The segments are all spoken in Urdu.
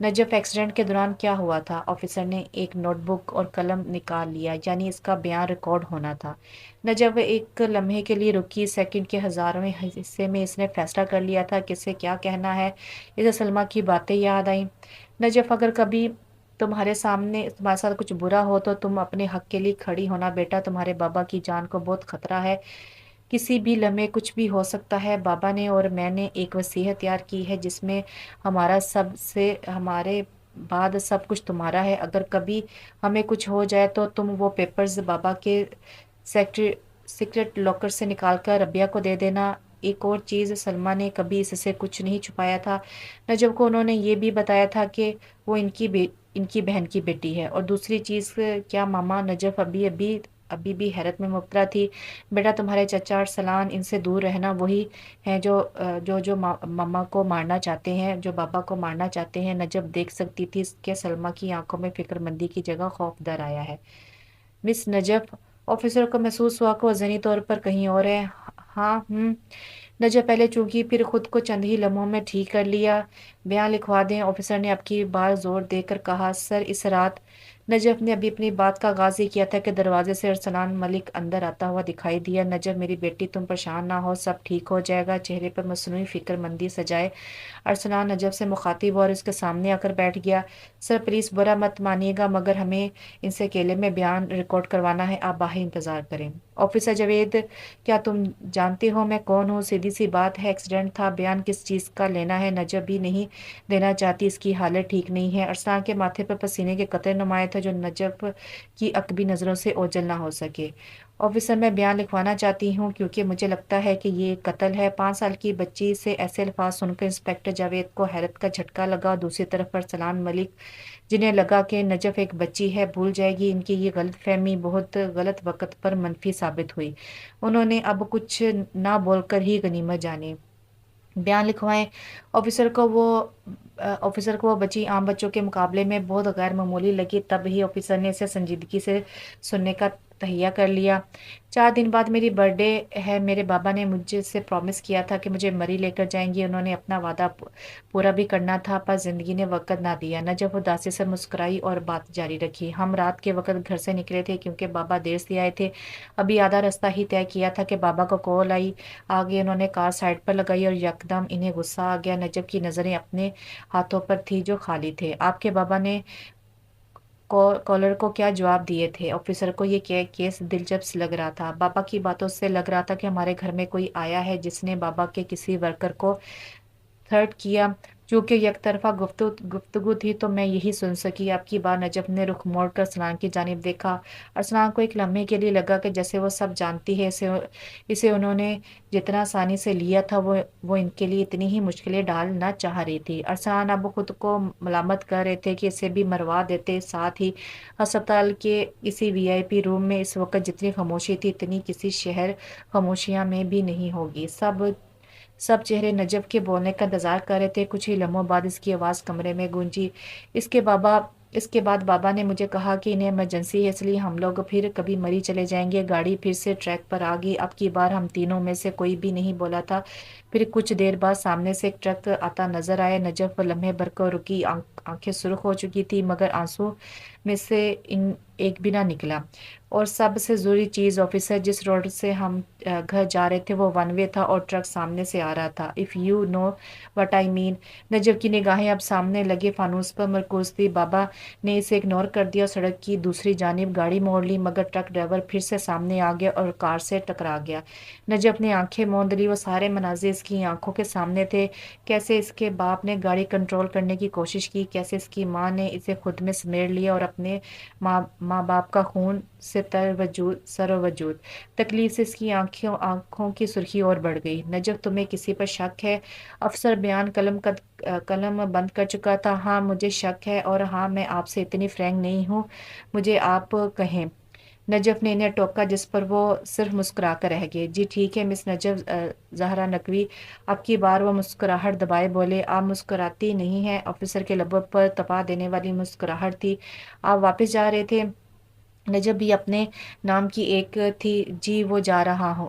نجف ایکسیڈنٹ کے دوران کیا ہوا تھا؟ آفیسر نے ایک نوٹ بک اور قلم نکال لیا، یعنی اس کا بیان ریکارڈ ہونا تھا۔ نجف ایک لمحے کے لیے رکی، سیکنڈ کے ہزارویں حصے میں اس نے فیصلہ کر لیا تھا کہ اسے کیا کہنا ہے۔ اسے سلمہ کی باتیں یاد آئیں۔ نجف، اگر کبھی تمہارے ساتھ کچھ برا ہو تو تم اپنے حق کے لیے کھڑی ہونا بیٹا، تمہارے بابا کی جان کو بہت خطرہ ہے، کسی بھی لمحے کچھ بھی ہو سکتا ہے۔ بابا نے اور میں نے ایک وصیت تیار کی ہے جس میں ہمارے بعد سب کچھ تمہارا ہے۔ اگر کبھی ہمیں کچھ ہو جائے تو تم وہ پیپرز بابا کے سیکرٹ لاکر سے نکال کر ربیہ کو دے دینا۔ ایک اور چیز، سلمہ نے کبھی اس سے کچھ نہیں چھپایا تھا۔ نجف کو انہوں نے یہ بھی بتایا تھا کہ وہ ان کی بہن کی بیٹی ہے۔ اور دوسری چیز کیا ماما؟ نجف ابھی بھی حیرت میں مبتلا تھی۔ بیٹا، تمہارے چچا ارسلان، ان سے دور رہنا، وہی ہیں جو ماما کو مارنا چاہتے ہیں، جو بابا کو مارنا چاہتے ہیں۔ نجف دیکھ سکتی تھی کہ سلمہ کی آنکھوں میں فکر مندی کی جگہ خوف ڈر آیا ہے۔ مس نجف، آفیسر کو محسوس ہوا کہ وہ ذہنی طور پر کہیں اور ہے۔ ہاں نجف پہلے چونکی، پھر خود کو چند ہی لمحوں میں ٹھیک کر لیا۔ بیان لکھوا دیں، آفیسر نے اب کی بار زور دے کر کہا۔ سر، اس رات نجف نے ابھی اپنی بات کا آغاز ہی کیا تھا کہ دروازے سے ارسلان ملک اندر آتا ہوا دکھائی دیا۔ نجف، میری بیٹی، تم پریشان نہ ہو، سب ٹھیک ہو جائے گا۔ چہرے پر مصنوعی فکر مندی سجائے ارسلان نجف سے مخاطب ہوا اور اس کے سامنے آ کر بیٹھ گیا۔ سر، پلیز برا مت مانیے گا مگر ہمیں ان سے اکیلے میں بیان ریکارڈ کروانا ہے، آپ باہر انتظار کریں۔ آفیسر جاوید، کیا تم جانتے ہو میں کون ہوں؟ سیدھی سی بات ہے، ایکسیڈنٹ تھا، بیان کس چیز کا لینا ہے؟ نجف بھی نہیں دینا چاہتی، اس کی حالت ٹھیک نہیں ہے۔ ارسلان کے ماتھے پر پسینے کے قطرے نمایاں تھے جو نجف کی عقبی نظروں سے اوجھل نہ ہو سکے۔ آفیسر، میں بیان لکھوانا چاہتی ہوں کیونکہ مجھے لگتا ہے کہ یہ ایک قتل ہے۔ 5 سال کی بچی سے ایسے الفاظ سن کر انسپکٹر جاوید کو حیرت کا جھٹکا لگا اور دوسری طرف ارسلان ملک، جنہیں لگا کہ نجف ایک بچی ہے، بھول جائے گی، ان کی یہ غلط فہمی بہت غلط وقت پر منفی ثابت ہوئی۔ انہوں نے اب کچھ نہ بول کر ہی غنیمت جانی۔ بیان لکھوائیں۔ آفیسر کو وہ بچی عام بچوں کے مقابلے میں بہت غیر معمولی لگی، تب ہی آفیسر نے اسے سنجیدگی سے سننے کا تہیہ کر لیا۔ 4 دن بعد میری برتھ ڈے ہے، میرے بابا نے مجھے سے پرومس کیا تھا کہ مجھے مری لے کر جائیں گے، انہوں نے اپنا وعدہ پورا بھی کرنا تھا، پر زندگی نے وقت نہ دیا۔ نجف اداسی سے مسکرائی اور بات جاری رکھی۔ ہم رات کے وقت گھر سے نکلے تھے کیونکہ بابا دیر سے آئے تھے، ابھی آدھا رستہ ہی طے کیا تھا کہ بابا کو کال آئی۔ آگے انہوں نے کار سائڈ پر لگائی اور یکدم انہیں غصہ آ گیا۔ نجف کی نظریں اپنے ہاتھوں پر تھی جو خالی تھے۔ آپ کے بابا نے کالر کو کیا جواب دیے تھے؟ آفیسر کو یہ کیس دلچسپ لگ رہا تھا۔ بابا کی باتوں سے لگ رہا تھا کہ ہمارے گھر میں کوئی آیا ہے جس نے بابا کے کسی ورکر کو تھرٹ کیا۔ چونکہ یک طرفہ گفتگو تھی تو میں یہی سن سکی۔ آپ کی بار نجف نے رخ موڑ کر ارسلان کی جانب دیکھا۔ ارسلان کو ایک لمحے کے لیے لگا کہ جیسے وہ سب جانتی ہے، اسے انہوں نے جتنا آسانی سے لیا تھا وہ ان کے لیے اتنی ہی مشکلیں ڈال نہ چاہ رہی تھی۔ ارسلان اب خود کو ملامت کر رہے تھے کہ اسے بھی مروا دیتے۔ ساتھ ہی ہسپتال کے اسی وی آئی پی روم میں اس وقت جتنی خاموشی تھی اتنی کسی شہر خاموشیاں میں بھی نہیں ہوگی۔ سب چہرے نجف کے بولنے کا انتظار کر رہے تھے۔ کچھ ہی لمحوں بعد اس کی آواز کمرے میں گونجی۔ اس کے بعد بابا نے مجھے کہا کہ انہیں ایمرجنسی ہے، اس لیے ہم لوگ پھر کبھی مری چلے جائیں گے۔ گاڑی پھر سے ٹریک پر آ گئی۔ اب کی بار ہم تینوں میں سے کوئی بھی نہیں بولا تھا۔ پھر کچھ دیر بعد سامنے سے ایک ٹرک آتا نظر آیا۔ نجف لمحے بھر کو رکی، آنکھیں سرخ ہو چکی تھی مگر آنسو میں سے ایک بھی نہ نکلا۔ اور سب سے ضروری چیز آفیسر، جس روڈ سے ہم گھر جا رہے تھے وہ ون وے تھا اور ٹرک سامنے سے آ رہا تھا۔ If you know what I mean. Najaf کی نگاہیں اب سامنے لگے فانوس پر مرکوز تھی۔ بابا نے اسے اگنور کر دیا اور سڑک کی دوسری جانب گاڑی موڑ لی مگر ٹرک ڈرائیور پھر سے سامنے آ گیا اور کار سے ٹکرا گیا۔ نجف نے آنکھیں موند لی، وہ سارے مناظر اس کی آنکھوں کے سامنے تھے۔ کیسے اس کے باپ نے گاڑی کنٹرول کرنے کی کوشش کی، کیسے اس کی ماں نے اسے خود میں سمیٹ لیا اور اپنے ماں باپ کا خون سے سر و وجود۔ تکلیف سے اس کی آنکھوں کی سرخی اور بڑھ گئی۔ نجف، تمہیں کسی پر شک ہے؟ افسر بیان قلم بند کر چکا تھا۔ ہاں مجھے شک ہے، اور ہاں میں آپ سے اتنی فرینک نہیں ہوں، مجھے آپ کہیں۔ نجف نے انہیں ٹوکا جس پر وہ صرف مسکرا کر رہ گئے۔ جی ٹھیک ہے مس نجف زہرا نقوی۔ اب کی بار وہ مسکراہٹ دبائے بولے۔ آپ مسکراتی نہیں ہیں۔ آفیسر کے لبوں پر تپا دینے والی مسکراہٹ تھی۔ آپ واپس جا رہے تھے؟ نجف بھی اپنے نام کی ایک تھی۔ جی وہ جا رہا ہوں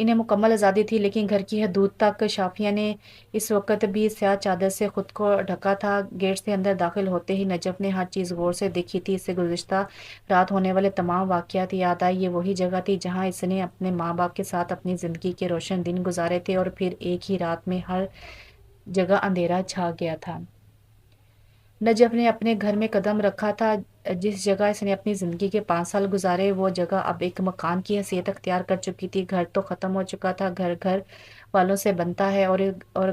انہیں مکمل آزادی تھی، لیکن گھر کی حدود تک۔ شافیہ نے اس وقت بھی سیاہ چادر سے خود کو ڈھکا تھا۔ گیٹ سے اندر داخل ہوتے ہی نجف نے ہر چیز غور سے دیکھی تھی۔ اسے گزشتہ رات ہونے والے تمام واقعات یاد آئے۔ یہ وہی جگہ تھی جہاں اس نے اپنے ماں باپ کے ساتھ اپنی زندگی کے روشن دن گزارے تھے، اور پھر ایک ہی رات میں ہر جگہ اندھیرا چھا گیا تھا۔ نجف نے اپنے گھر میں قدم رکھا تھا، جس جگہ اس نے اپنی زندگی کے 5 سال گزارے۔ وہ جگہ اب ایک مکان کی حیثیت اختیار کر چکی تھی۔ گھر تو ختم ہو چکا تھا، گھر گھر والوں سے بنتا ہے، اور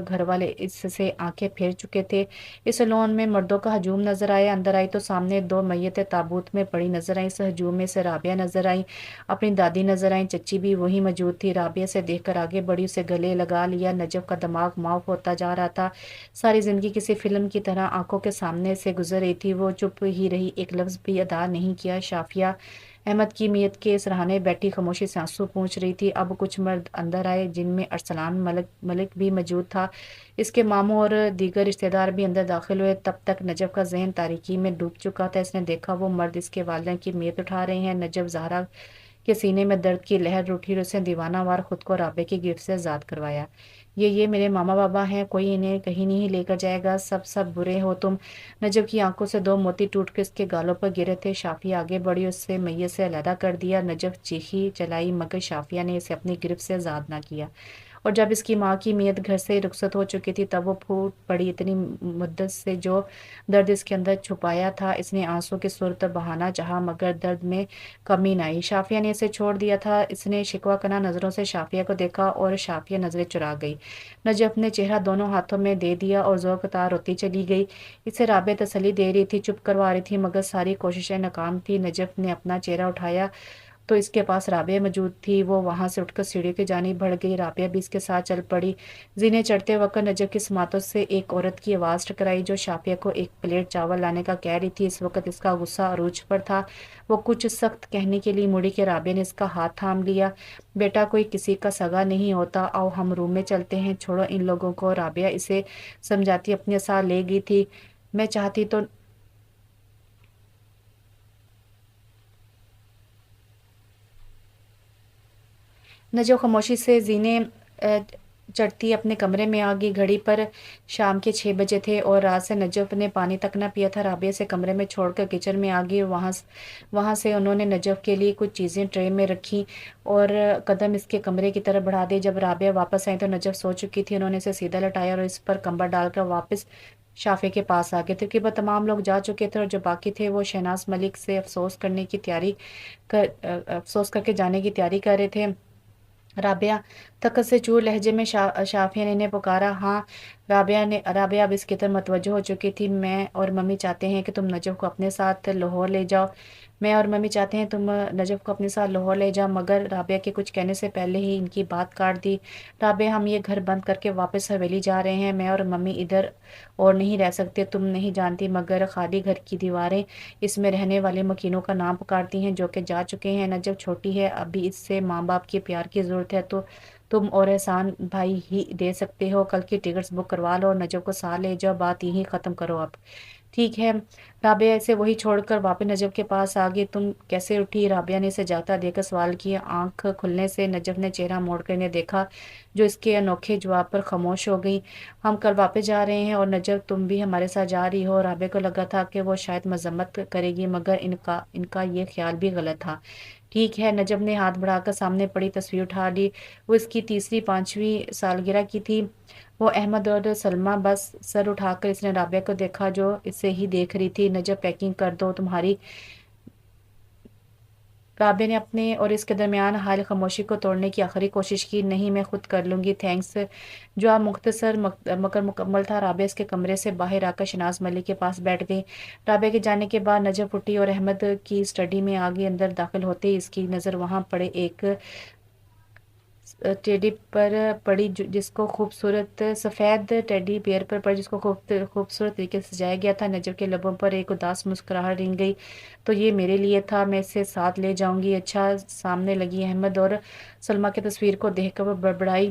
گھر والے اس سے آنکھیں پھیر چکے تھے۔ اس سیلون میں مردوں کا ہجوم نظر آیا۔ اندر آئی تو سامنے 2 میتیں تابوت میں پڑی نظر آئیں۔ اس ہجوم میں سے رابعہ نظر آئیں، اپنی دادی نظر آئیں، چچی بھی وہیں موجود تھی۔ رابعہ سے دیکھ کر آگے بڑھی، اسے گلے لگا لیا۔ نجف کا دماغ معاف ہوتا جا رہا تھا۔ ساری زندگی کسی فلم کی طرح آنکھوں کے سامنے سے گزر رہی تھی۔ وہ چپ ہی رہی، ایک لفظ بھی ادا نہیں کیا۔ شافیہ احمد کی میت کے سرہانے بیٹھی خاموشی سے آنسو پونچھ رہی تھی۔ اب کچھ مرد اندر آئے، جن میں ارسلان ملک بھی موجود تھا۔ اس کے ماموں اور دیگر رشتہ دار بھی اندر داخل ہوئے۔ تب تک نجف کا ذہن تاریکی میں ڈوب چکا تھا۔ اس نے دیکھا وہ مرد اس کے والدین کی میت اٹھا رہے ہیں۔ نجف زہرا کے سینے میں درد کی لہر اٹھی اور اس نے دیوانہ وار خود کو رابعہ کی گرفت سے آزاد کروایا۔ یہ میرے ماما بابا ہیں، کوئی انہیں کہیں نہیں لے کر جائے گا، سب برے ہو تم۔ نجف کی آنکھوں سے 2 موتی ٹوٹ کر اس کے گالوں پر گرے تھے۔ شافیہ آگے بڑھی، اس سے میت سے علیحدہ کر دیا۔ نجف چیخی چلائی، مگر شافیہ نے اسے اپنی گرفت سے آزاد نہ کیا۔ اور جب اس کی ماں کی میت گھر سے رخصت ہو چکی تھی، تب وہ پھوٹ پڑی۔ اتنی مدت سے جو درد اس کے اندر چھپایا تھا، اس نے آنسوں کی صورت بہانا چاہا، مگر درد میں کمی نہ آئی۔ شافیہ نے اسے چھوڑ دیا تھا۔ اس نے شکوہ کناں نظروں سے شافیہ کو دیکھا، اور شافیہ نظریں چرا گئی۔ نجف نے چہرہ دونوں ہاتھوں میں دے دیا اور ذوق طار روتی چلی گئی۔ اسے رابعہ تسلی دے رہی تھی، چپ کروا رہی تھی، مگر ساری کوششیں ناکام تھیں۔ نجف نے اپنا چہرہ اٹھایا تو اس کے پاس رابعہ موجود تھی۔ وہ وہاں سے اٹھ کر سیڑھیوں کی جانب بڑھ گئی۔ رابعہ بھی اس کے ساتھ چل پڑی۔ زینے چڑھتے وقت نجف کی سماعتوں سے ایک عورت کی آواز ٹکرائی، جو شافیہ کو ایک پلیٹ چاول لانے کا کہہ رہی تھی۔ اس وقت اس کا غصہ عروج پر تھا۔ وہ کچھ سخت کہنے کے لیے مڑی کہ رابعہ نے اس کا ہاتھ تھام لیا۔ بیٹا، کوئی کسی کا سگا نہیں ہوتا، آؤ ہم روم میں چلتے ہیں، چھوڑو ان لوگوں کو۔ رابعہ اسے سمجھاتی اپنے ساتھ لے گئی تھی۔ میں چاہتی تو نجف خاموشی سے زینے چڑھتی اپنے کمرے میں آ گئی۔ گھڑی پر شام کے 6 بجے تھے، اور رات سے نجف نے پانی تک نہ پیا تھا۔ رابعہ سے کمرے میں چھوڑ کر کچن میں آ گئی۔ وہاں سے انہوں نے نجف کے لیے کچھ چیزیں ٹرے میں رکھیں اور قدم اس کے کمرے کی طرف بڑھا دیے۔ جب رابعہ واپس آئی تو نجف سو چکی تھی۔ انہوں نے اسے سیدھا لٹایا اور اس پر کمبل ڈال کر واپس شافیہ کے پاس آ گئے۔ تقریباً تمام لوگ جا چکے تھے، اور جو باقی تھے وہ شہناز ملک سے افسوس کر کے جانے کی تیاری کر رہے تھے۔ رابعہ، تھکت سے چور لہجے میں شافیہ نے انہیں پکارا۔ ہاں، رابعہ اب اس کی طرف متوجہ ہو چکی تھی۔ میں اور ممی چاہتے ہیں کہ تم نجف کو اپنے ساتھ لاہور لے جاؤ۔ میں اور ممی چاہتے ہیں تم نجف کو اپنے ساتھ لاہور لے جاؤ، مگر رابعہ کے کچھ کہنے سے پہلے ہی ان کی بات کاٹ دی۔ رابعہ، ہم یہ گھر بند کر کے واپس حویلی جا رہے ہیں۔ میں اور ممی ادھر اور نہیں رہ سکتے۔ تم نہیں جانتی، مگر خالی گھر کی دیواریں اس میں رہنے والے مکینوں کا نام پکارتی ہیں، جو کہ جا چکے ہیں۔ نجف چھوٹی ہے، ابھی اس سے ماں باپ کے پیار کی ضرورت ہے، تو تم اور احسان بھائی ہی دے سکتے ہو۔ کل کی ٹکٹس بک کروا لو اور نجف کو ساتھ لے جاؤ، بات یہیں ختم کرو اب۔ ٹھیک ہے۔ رابعہ اسے وہی چھوڑ کر واپس نجف کے پاس آ گئی۔ تم کیسے اٹھی؟ رابعہ نے اسے جاگتا دیکھ کر سوال کیا۔ آنکھ کھلنے سے نجف نے چہرہ موڑ کر انہیں دیکھا، جو اس کے انوکھے جواب پر خاموش ہو گئی۔ ہم کل واپس جا رہے ہیں، اور نجف تم بھی ہمارے ساتھ جا رہی ہو۔ رابعہ کو لگا تھا کہ وہ شاید مذمت کرے گی، مگر ان کا یہ خیال بھی غلط تھا۔ ٹھیک ہے۔ نجف نے ہاتھ بڑھا کر سامنے پڑی تصویر اٹھا لی۔ وہ اس کی تیسری 5ویں سالگرہ کی تھی۔ وہ احمد اور سلمیٰ۔ بس سر اٹھا کر اس نے رابعہ کو دیکھا، جو اسے ہی دیکھ رہی تھی۔ نجف، پیکنگ کر دو تمہاری۔ رابعہ نے اپنے اور اس کے درمیان حائل خاموشی کو توڑنے کی آخری کوشش کی۔ نہیں، میں خود کر لوں گی، تھینکس۔ جواب مختصر مگر مکمل تھا۔ رابعہ اس کے کمرے سے باہر آ کر شہناز ملک کے پاس بیٹھ گئی۔ رابعہ کے جانے کے بعد نجف اٹھی اور احمد کی اسٹڈی میں آ گئی۔ اندر داخل ہوتے ہی اس کی نظر وہاں پڑے ایک ٹیڈی پر پڑی، جس کو خوبصورت سفید ٹیڈی بیئر پر پڑی، جس کو خوبصورت طریقے سے سجایا گیا تھا۔ نجف کے لبوں پر ایک اداس مسکراہٹ رنگ گئی۔ تو یہ میرے لیے تھا، میں اسے ساتھ لے جاؤں گی۔ اچھا۔ سامنے لگی احمد اور سلمیٰ کی تصویر کو دیکھ کر وہ بڑبڑائی۔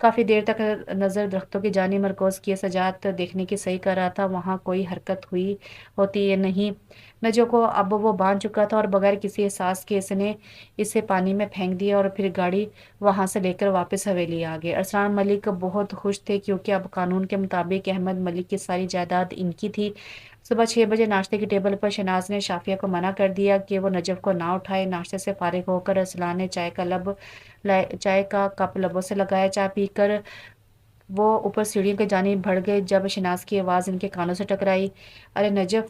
کافی دیر تک نظر درختوں کی جانب مرکوز کیے سجاد دیکھنے کی صحیح کر رہا تھا وہاں کوئی حرکت ہوئی ہوتی یا نہیں۔ نجو کو اب وہ باندھ چکا تھا اور بغیر کسی احساس کے اس نے اسے پانی میں پھینک دیا اور پھر گاڑی وہاں سے لے کر واپس حویلی آ گئے۔ ارسلان ملک بہت خوش تھے کیونکہ اب قانون کے مطابق احمد ملک کی ساری جائیداد ان کی تھی۔ صبح 6 بجے ناشتے کی ٹیبل پر شہناز نے شافیہ کو منع کر دیا کہ وہ نجف کو نہ اٹھائے۔ ناشتے سے فارغ ہو کر ارسلان نے چائے کا کپ لبوں سے لگایا۔ چائے پی کر وہ اوپر سیڑھیوں کی جانب بڑھ گئے جب شہناز کی آواز ان کے کانوں سے ٹکرائی۔ ارے نجف،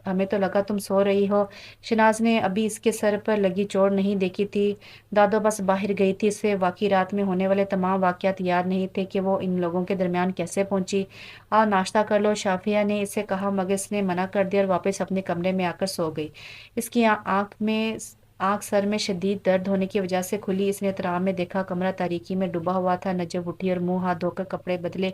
ہمیں تو لگا تم سو رہی ہو۔ شہناز نے ابھی اس کے سر پر لگی چوٹ نہیں دیکھی تھی۔ دادو بس باہر گئی تھی، اسے واقعی رات میں ہونے والے تمام واقعات یاد نہیں تھے کہ وہ ان لوگوں کے درمیان کیسے پہنچی۔ آؤ ناشتہ کر لو، شافیہ نے اسے کہا مگر اس نے منع کر دیا اور واپس اپنے کمرے میں آ کر سو گئی۔ اس کی آنکھ سر میں شدید درد ہونے کی وجہ سے کھلی۔ اس نے احترام میں دیکھا کمرہ تاریکی میں ڈوبا ہوا تھا۔ نجف اٹھی اور منہ ہاتھ دھو کر کپڑے بدلے۔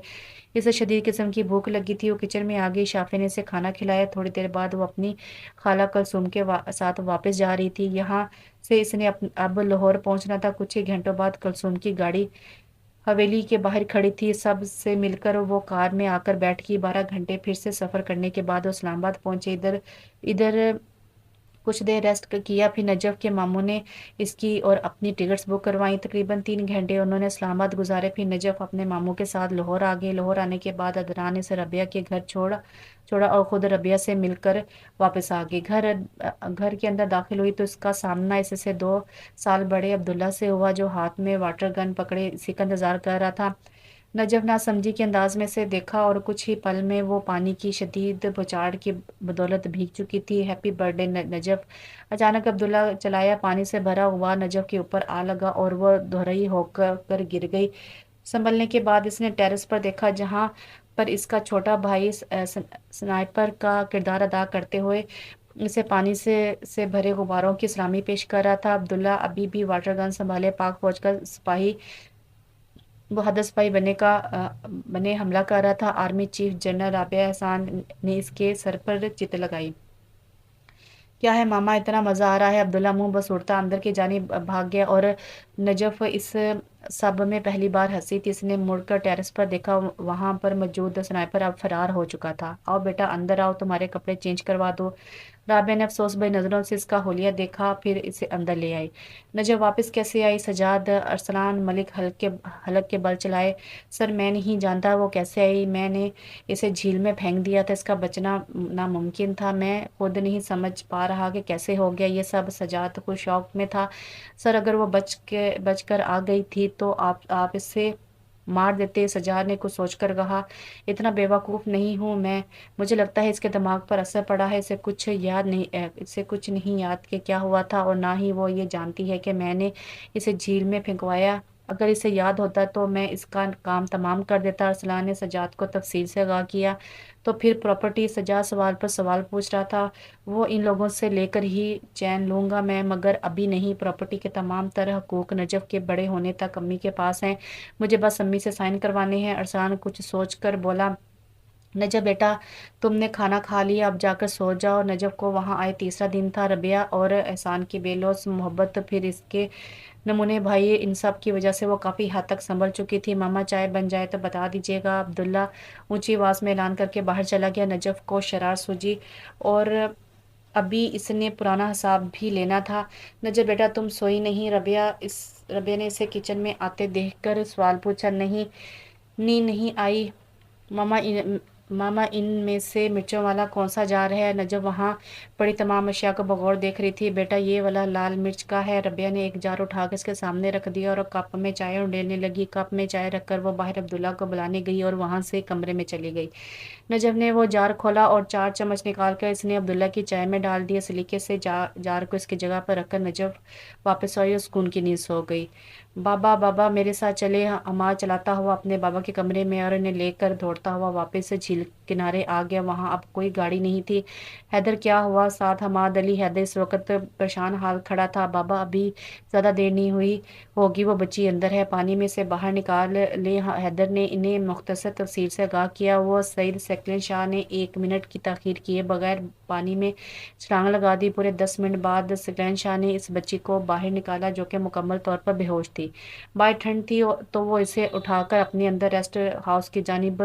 اسے شدید قسم کی بھوک لگی تھی۔ وہ کچن میں آ گئی۔ شافیہ نے اسے کھانا کھلایا۔ تھوڑی دیر بعد وہ اپنی خالہ کلثوم کے ساتھ واپس جا رہی تھی۔ یہاں سے اس نے اب لاہور پہنچنا تھا۔ کچھ ہی گھنٹوں بعد کلثوم کی گاڑی حویلی کے باہر کھڑی تھی۔ سب سے مل کر وہ کار میں آ کر بیٹھ گئی۔ 12 گھنٹے پھر سے سفر کرنے کے بعد وہ اسلام آباد پہنچے۔ ادھر کچھ دیر ریسٹ کیا، پھر نجف کے ماموں نے اس کی اور اپنی ٹکٹس بک کروائیں۔ تقریباً 3 گھنٹے انہوں نے اسلام آباد گزارے، پھر نجف اپنے ماموں کے ساتھ لاہور آ گئے۔ لاہور آنے کے بعد عدنان نے اسے ربیہ کے گھر چھوڑا اور خود ربیہ سے مل کر واپس آ گئی۔ گھر کے اندر داخل ہوئی تو اس کا سامنا اس سے 2 سال بڑے عبداللہ سے ہوا جو ہاتھ میں واٹر گن پکڑے اسی کا انتظار کر رہا تھا۔ نجف نہ سمجھی کے انداز میں سے دیکھا اور کچھ ہی پل میں وہ پانی کی شدید بچاڑ کی بدولت بھیگ چکی تھی۔ Happy birth day Najaf! اچانک عبداللہ چلایا پانی سے بھرا ہوا نجف کے اوپر آ لگا اور وہ دھرئی ہو کر گر گئی۔ سنبھلنے کے بعد اس نے ٹیرس پر دیکھا جہاں پر اس کا چھوٹا بھائی سنائپر کا کردار ادا کرتے ہوئے اسے پانی سے بھرے غباروں کی سلامی پیش کر رہا تھا۔ عبداللہ ابھی بھی واٹر گن سنبھالے پاک فوج کا بہادر سپاہی بنے حملہ کر رہا تھا۔ آرمی چیف جنرل رابعہ احسان نے اس کے سر پر چت لگائی۔ کیا ہے ماما، اتنا مزہ آ رہا ہے؟ عبداللہ منہ بس اڑتا اندر کی جانب بھاگ گیا اور نجف اس سب میں پہلی بار ہنسی تھی۔ اس نے مڑ کر ٹیرس پر دیکھا، وہاں پر موجود سنائپر اب فرار ہو چکا تھا۔ آؤ بیٹا اندر آؤ، تمہارے کپڑے چینج کروا دو۔ رابعہ نے افسوس بھری نظروں سے اس کا حلیہ دیکھا، پھر اسے اندر لے آئی۔ نجف واپس کیسے آئی؟ سجاد ارسلان ملک حلق کے بل چلائے۔ سر میں نہیں جانتا وہ کیسے آئی، میں نے اسے جھیل میں پھینک دیا تھا، اس کا بچنا ناممکن تھا، میں خود نہیں سمجھ پا رہا کہ کیسے ہو گیا یہ سب۔ سجاد کو شوق میں تھا۔ سر اگر وہ بچ کر آ گئی تھی تو آپ اسے مار دیتے، سجاد نے کچھ سوچ کر کہا۔ اتنا بیوقوف نہیں ہوں میں، مجھے لگتا ہے اس کے دماغ پر اثر پڑا ہے، اسے کچھ نہیں یاد کہ کیا ہوا تھا اور نہ ہی وہ یہ جانتی ہے کہ میں نے اسے جھیل میں پھینکوایا۔ اگر اسے یاد ہوتا تو میں اس کا کام تمام کر دیتا۔ ارسلان نے سجاد کو تفصیل سے آگاہ کیا۔ تو پھر پراپرٹی؟ سجاد سوال پر سوال پوچھ رہا تھا۔ وہ ان لوگوں سے لے کر ہی چین لوں گا میں، مگر ابھی نہیں۔ پراپرٹی کے تمام تر حقوق نجف کے بڑے ہونے تک امی کے پاس ہیں، مجھے بس امی سے سائن کروانے ہیں۔ ارسلان کچھ سوچ کر بولا، نجف بیٹا تم نے کھانا کھا لیا، اب جا کر سو جاؤ۔ نجف کو وہاں آئے تیسرا دن تھا۔ ربیہ اور احسان کی بے لوث محبت، پھر اس کے نمونے بھائی، ان سب کی وجہ سے وہ کافی حد تک سنبھل چکی تھی۔ ماما چائے بن جائے تو بتا دیجیے گا، عبداللہ اونچی آواز میں اعلان کر کے باہر چلا گیا۔ نجف کو شرار سوجی اور ابھی اس نے پرانا حساب بھی لینا تھا۔ نجف بیٹا تم سوئی نہیں؟ ربیہ نے اسے کچن میں آتے دیکھ کر سوال پوچھا۔ نہیں، نیند نہیں آئی ماما، ان میں سے مرچوں والا کون سا جار ہے؟ نجف وہاں پڑی تمام اشیاء کو بغور دیکھ رہی تھی۔ بیٹا یہ والا لال مرچ کا ہے۔ ربیہ نے ایک جار اٹھا کر اس کے سامنے رکھ دیا اور کپ میں چائے اڈیلنے لگی۔ کپ میں چائے رکھ کر وہ باہر عبداللہ کو بلانے گئی اور وہاں سے کمرے میں چلی گئی۔ نجف نے وہ جار کھولا اور 4 چمچ نکال کر اس نے عبداللہ کی چائے میں ڈال دیے۔ سلیقے سے جار کو اس کی جگہ پر رکھ کر نجف واپس آئی اور سکون کی نیند سو گئی۔ بابا میرے ساتھ چلے، حماد چلاتا ہوا اپنے بابا کے کمرے میں اور انہیں لے کر دوڑتا ہوا واپس جھیل کنارے آ گیا۔ وہاں اب کوئی گاڑی نہیں تھی۔ حیدر کیا ہوا؟ ساتھ حماد علی۔ حیدر اس وقت پریشان حال کھڑا تھا۔ بابا ابھی زیادہ دیر نہیں ہوئی ہوگی، وہ بچی اندر ہے، پانی میں سے باہر نکال لیں۔ حیدر نے انہیں مختصر تفصیل سے آگاہ کیا۔ وہ سعید سیکلین شاہ نے 1 منٹ کی تاخیر کیے بغیر پانی میں چھلانگ لگا دی۔ پورے 10 منٹ بعد سکلین شاہ نے اس بچی کو باہر نکالا جو کہ مکمل طور پر بے ہوش تھی۔ باہر ٹھنڈ تھی تو وہ اسے اٹھا کر اپنے اندر ریسٹ ہاؤس کی جانب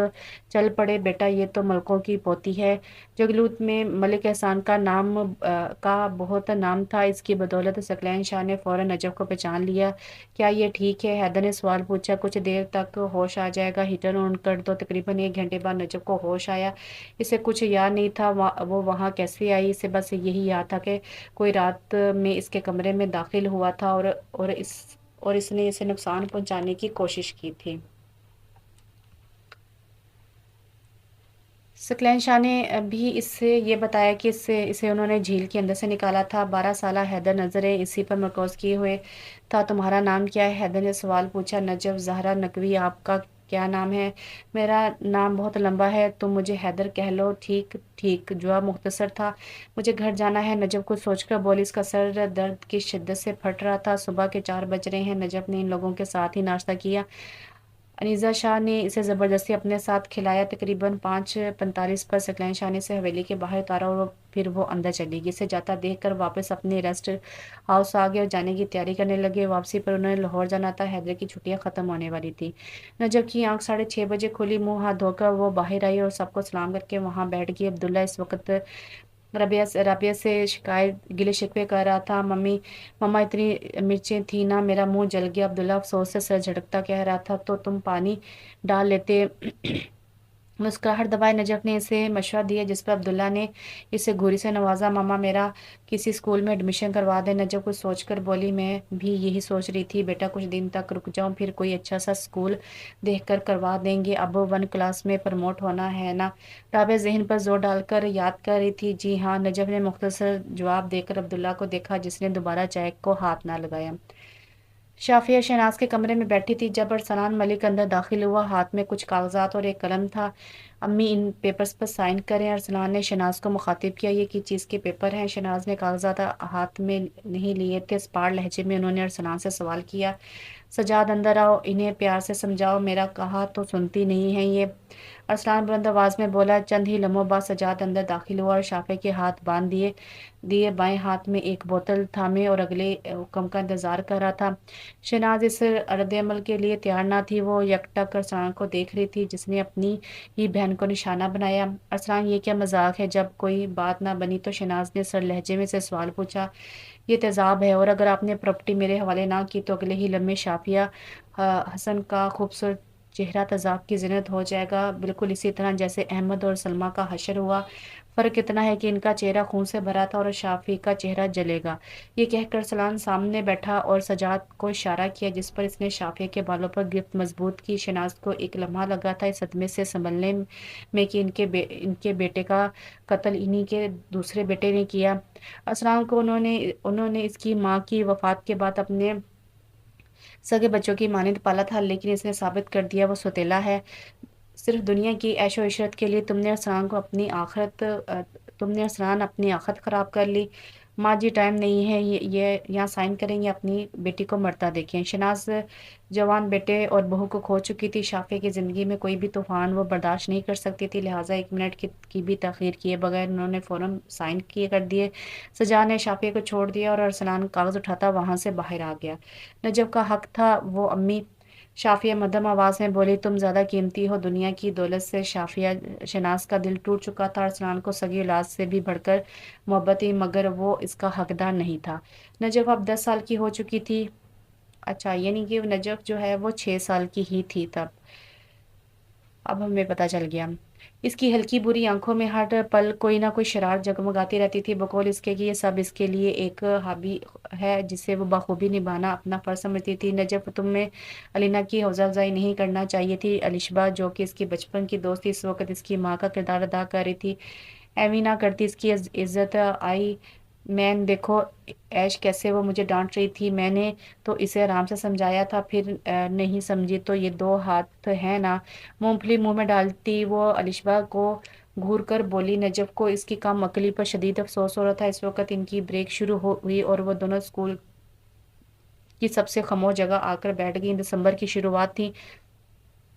چل پڑے۔ بیٹا یہ تو ملکوں کی پوتی ہے۔ جگلوت میں ملک احسان کا بہت نام تھا، اس کی بدولت سکلین شاہ نے فوراً نجف کو پہچان لیا۔ کیا یہ ٹھیک ہے؟ حیدر نے سوال پوچھا۔ کچھ دیر تک ہوش آ جائے گا، ہیٹر آن کر دو۔ تقریباً 1 گھنٹے بعد نجف کو ہوش آیا۔ اسے کچھ یاد نہیں تھا وہ وہاں کیسے آئی، اسے بس یہی یاد تھا کہ کوئی رات میں اس کے کمرے میں داخل ہوا تھا اور اس نے اسے نقصان پہنچانے کی کوشش کی تھی۔ سکلین شاہ نے بھی اس سے یہ بتایا کہ اسے انہوں نے جھیل کے اندر سے نکالا تھا۔ 12 سالہ حیدر نظریں اسی پر مرکوز کیے ہوئے تھا۔ تمہارا نام کیا ہے؟ حیدر نے سوال پوچھا۔ نجف زہرا نقوی۔ آپ کا کیا نام ہے؟ میرا نام بہت لمبا ہے، تم مجھے حیدر کہہ لو۔ ٹھیک ٹھیک، جواب مختصر تھا۔ مجھے گھر جانا ہے، نجف کچھ سوچ کر بولی۔ اس کا سر درد کی شدت سے پھٹ رہا تھا۔ صبح کے 4 بج رہے ہیں۔ نجف نے ان لوگوں کے ساتھ ہی ناشتہ کیا۔ انیزہ شاہ نے اسے زبردستی اپنے ساتھ کھلایا۔ تقریباً 5:45 پر سکلین شاہ نے اسے حویلی کے باہر اتارا اور پھر وہ اندر چلی گئی۔ اسے جاتا دیکھ کر واپس اپنے ریسٹ ہاؤس آ گئے اور جانے کی تیاری کرنے لگے۔ واپسی پر انہوں نے لاہور جانا تھا، حیدر کی چھٹیاں ختم ہونے والی تھی۔ نجف کی آنکھ 6:30 بجے کھلی۔ منہ ہاتھ دھو کر وہ باہر آئی اور سب کو سلام کر کے وہاں بیٹھ گئی۔ عبداللہ اس وقت رابعہ سے گلے شکوے کر رہا تھا۔ مما اتنی مرچیں تھیں نا، میرا منہ جل گیا۔ عبداللہ افسوس سے سر جھٹکتا کہہ رہا تھا تو تم پانی ڈال لیتے۔ مسکراہٹ دبائے نجف نے اسے مشورہ دیا، جس پر عبداللہ نے اسے گھوری سے نوازا۔ ماما میرا کسی اسکول میں ایڈمیشن کروا دے۔ نجف کچھ سوچ کر بولی، میں بھی یہی سوچ رہی تھی بیٹا، کچھ دن تک رک جاؤ، پھر کوئی اچھا سا اسکول دیکھ کر کروا دیں گے۔ اب 1 کلاس میں پروموٹ ہونا ہے نا؟ رابعہ ذہن پر زور ڈال کر یاد کر رہی تھی۔ جی ہاں، نجف نے مختصر جواب دے کر عبداللہ کو دیکھا، جس نے دوبارہ چائے کو ہاتھ نہ لگایا۔ شافیہ شہناز کے کمرے میں بیٹھی تھی جب ارسلان ملک اندر داخل ہوا۔ ہاتھ میں کچھ کاغذات اور ایک قلم تھا۔ امی ان پیپرز پر سائن کریں۔ ارسلان نے شہناز کو مخاطب کیا۔ یہ کس چیز کے پیپر ہیں؟ شہناز نے کاغذات ہاتھ میں نہیں لیے تھے۔ اسپاٹ لہجے میں انہوں نے ارسلان سے سوال کیا۔ سجاد اندر آؤ، انہیں پیار سے سمجھاؤ، میرا کہا تو سنتی نہیں ہیں یہ۔ ارسلان بلند آواز میں بولا۔ چند ہی لمحوں بعد سجاد اندر داخل ہوا اور شافیہ کے ہاتھ باندھ دیے بائیں ہاتھ میں ایک بوتل تھامے اور اگلے حکم کا انتظار کر رہا تھا۔ شہناز اس رد عمل کے لیے تیار نہ تھی۔ وہ یکٹک ارسلان کو دیکھ رہی تھی، جس نے اپنی ہی بہن کو نشانہ بنایا۔ ارسلان یہ کیا مذاق ہے؟ جب کوئی بات نہ بنی تو شہناز نے سر لہجے میں سے سوال پوچھا۔ یہ تیزاب ہے، اور اگر آپ نے پراپرٹی میرے حوالے نہ کی تو اگلے ہی لمحے شافیہ حسن کا خوبصورت چہرہ تیزاب کی زینت ہو جائے گا، بالکل اسی طرح جیسے احمد اور سلمیٰ کا حشر ہوا۔ فرق اتنا ہے کہ ان کا چہرہ خون سے بھرا تھا اور شافی کا چہرہ جلے گا۔ یہ کہہ کر ارسلان سامنے بیٹھا اور سجاد کو اشارہ کیا، جس پر اس نے شافیہ کے بالوں پر گرفت مضبوط کی۔ شہناز کو ایک لمحہ لگا تھا اس صدمے سے سنبھلنے میں کہ ان کے بیٹے کا قتل انہی کے دوسرے بیٹے نے کیا۔ ارسلان کو انہوں نے اس کی ماں کی وفات کے بعد اپنے سگے بچوں کی مانند پالا تھا، لیکن اس نے ثابت کر دیا وہ سوتیلا ہے۔ صرف دنیا کی عیش و عشرت کے لیے تم نے ارسلان اپنی آخرت خراب کر لی۔ ماں جی ٹائم نہیں ہے، یہ یہاں سائن کریں یا اپنی بیٹی کو مرتا دیکھیں۔ شہناز جوان بیٹے اور بہو کو کھو چکی تھی۔ شافیہ کی زندگی میں کوئی بھی طوفان وہ برداشت نہیں کر سکتی تھی، لہٰذا 1 منٹ کی بھی تاخیر کیے بغیر انہوں نے فوراً سائن کر دیے۔ سجاد نے شافیہ کو چھوڑ دیا اور ارسلان کاغذ اٹھاتا وہاں سے باہر آ گیا۔ نجف کا حق تھا وہ امی، شافیہ مدھم آواز میں بولی، تم زیادہ قیمتی ہو دنیا کی دولت سے۔ شہناز کا دل ٹوٹ چکا تھا۔ ارسلان کو سگی اولاد سے بھی بڑھ کر محبت تھی، مگر وہ اس کا حقدار نہیں تھا۔ نجف اب 10 سال کی ہو چکی تھی۔ اچھا، یعنی کہ نجف جو ہے وہ 6 سال کی ہی تھی تب۔ اب ہمیں پتہ چل گیا۔ اس کی ہلکی بری آنکھوں میں ہر پل کوئی نہ کوئی شرارت جگمگاتی رہتی تھی، بقول اس کے کہ یہ سب اس کے لیے ایک ہابی ہے جسے وہ بخوبی نبھانا اپنا فرض سمجھتی تھی۔ نجف، تمہیں علینا کی حوصلہ افزائی نہیں کرنا چاہیے تھی۔ الشبہ، جو کہ اس کی بچپن کی دوست تھی، اس وقت اس کی ماں کا کردار ادا کر رہی تھی۔ ایویں نہ کرتی، اس کی عزت آئی مین دیکھو ایش کیسے وہ مجھے ڈانٹ رہی تھی، میں نے تو اسے آرام سے سمجھایا تھا، پھر نہیں سمجھی تو یہ 2 ہاتھ ہیں نا۔ مونگ پھلی منہ میں ڈالتی وہ الشبہ کو گھور کر بولی۔ نجف کو اس کی کم عقلی پر شدید افسوس ہو رہا تھا۔ اس وقت ان کی بریک شروع ہوئی اور وہ دونوں اسکول کی سب سے خاموش جگہ آ کر بیٹھ گئیں۔ دسمبر کی شروعات تھی۔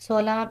16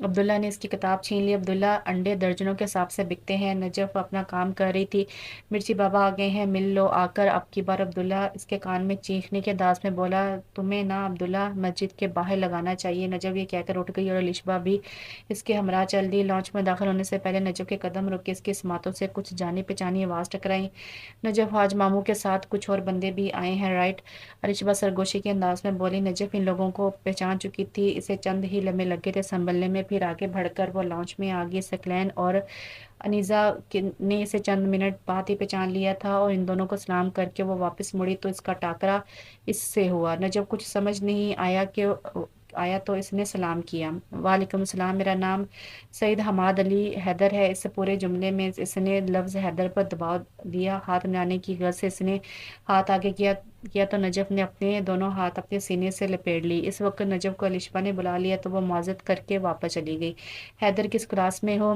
عبداللہ نے اس کی کتاب چھین لی۔ عبداللہ انڈے درجنوں کے حساب سے بکتے ہیں۔ نجف اپنا کام کر رہی تھی۔ مرچی بابا آ گئے ہیں، مل لو آ کر۔ اب کی بار عبداللہ اس کے کان میں چیخنے کے انداز میں بولا، تمہیں نا عبداللہ مسجد کے باہر لگانا چاہیے۔ نجف یہ کہہ کر اٹھ گئی اور الشبہ بھی اس کے ہمراہ چل دی۔ لانچ میں داخل ہونے سے پہلے نجف کے قدم رکے، اس کی سماعتوں سے کچھ جانی پہچانی آواز ٹکرائی۔ نجف حاج ماموں کے ساتھ کچھ اور بندے بھی آئے ہیں، رائٹ؟ الشبہ سرگوشی کے انداز میں بولی۔ نجف ان لوگوں کو پہچان چکی تھی، اسے چند ہی لمحے لگے تھے سنبھلنے میں، پھر آگے بڑھ کر وہ لانچ میں آ گئی۔ ثقلین اور انیزہ نے اسے چند منٹ بعد ہی پہچان لیا تھا اور ان دونوں کو سلام کر کے وہ واپس مڑی تو اس کا ٹاکرا اس سے ہوا۔ نجف کچھ سمجھ نہیں آیا تو اس نے سلام کیا۔ وعلیکم السلام، میرا نام سید حماد علی حیدر ہے۔ اس پورے جملے میں اس نے لفظ حیدر پر دباؤ دیا۔ ہاتھ ملانے کی غرض سے اس نے ہاتھ آگے کیا تو نجف نے اپنے دونوں ہاتھ اپنے سینے سے لپیٹ لی۔ اس وقت نجف کو الشبہ نے بلا لیا تو وہ معذرت کر کے واپس چلی گئی۔ حیدر کس کلاس میں ہو؟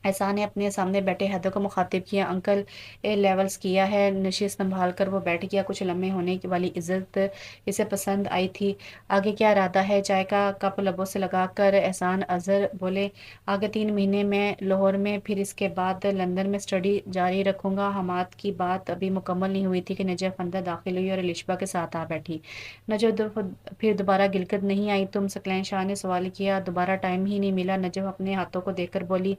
احسان نے اپنے سامنے بیٹھے حیدر کو مخاطب کیا۔ انکل اے لیولز کیا ہے۔ نشست سنبھال کر وہ بیٹھ گیا۔ کچھ لمحے ہونے والی عزت اسے پسند آئی تھی۔ آگے کیا ارادہ ہے؟ چائے کا کپ لبوں سے لگا کر احسان اظہر بولے، آگے 3 مہینے میں لاہور میں، پھر اس کے بعد لندن میں اسٹڈی جاری رکھوں گا۔ حماد کی بات ابھی مکمل نہیں ہوئی تھی کہ نجف اندر داخل ہوئی اور الشبہ کے ساتھ آ بیٹھی۔ نجف پھر دوبارہ گلگت نہیں آئی تم؟ ثقلین شاہ نے سوال کیا۔ دوبارہ ٹائم ہی نہیں ملا، نجف اپنے ہاتھوں کو دیکھ کر بولی۔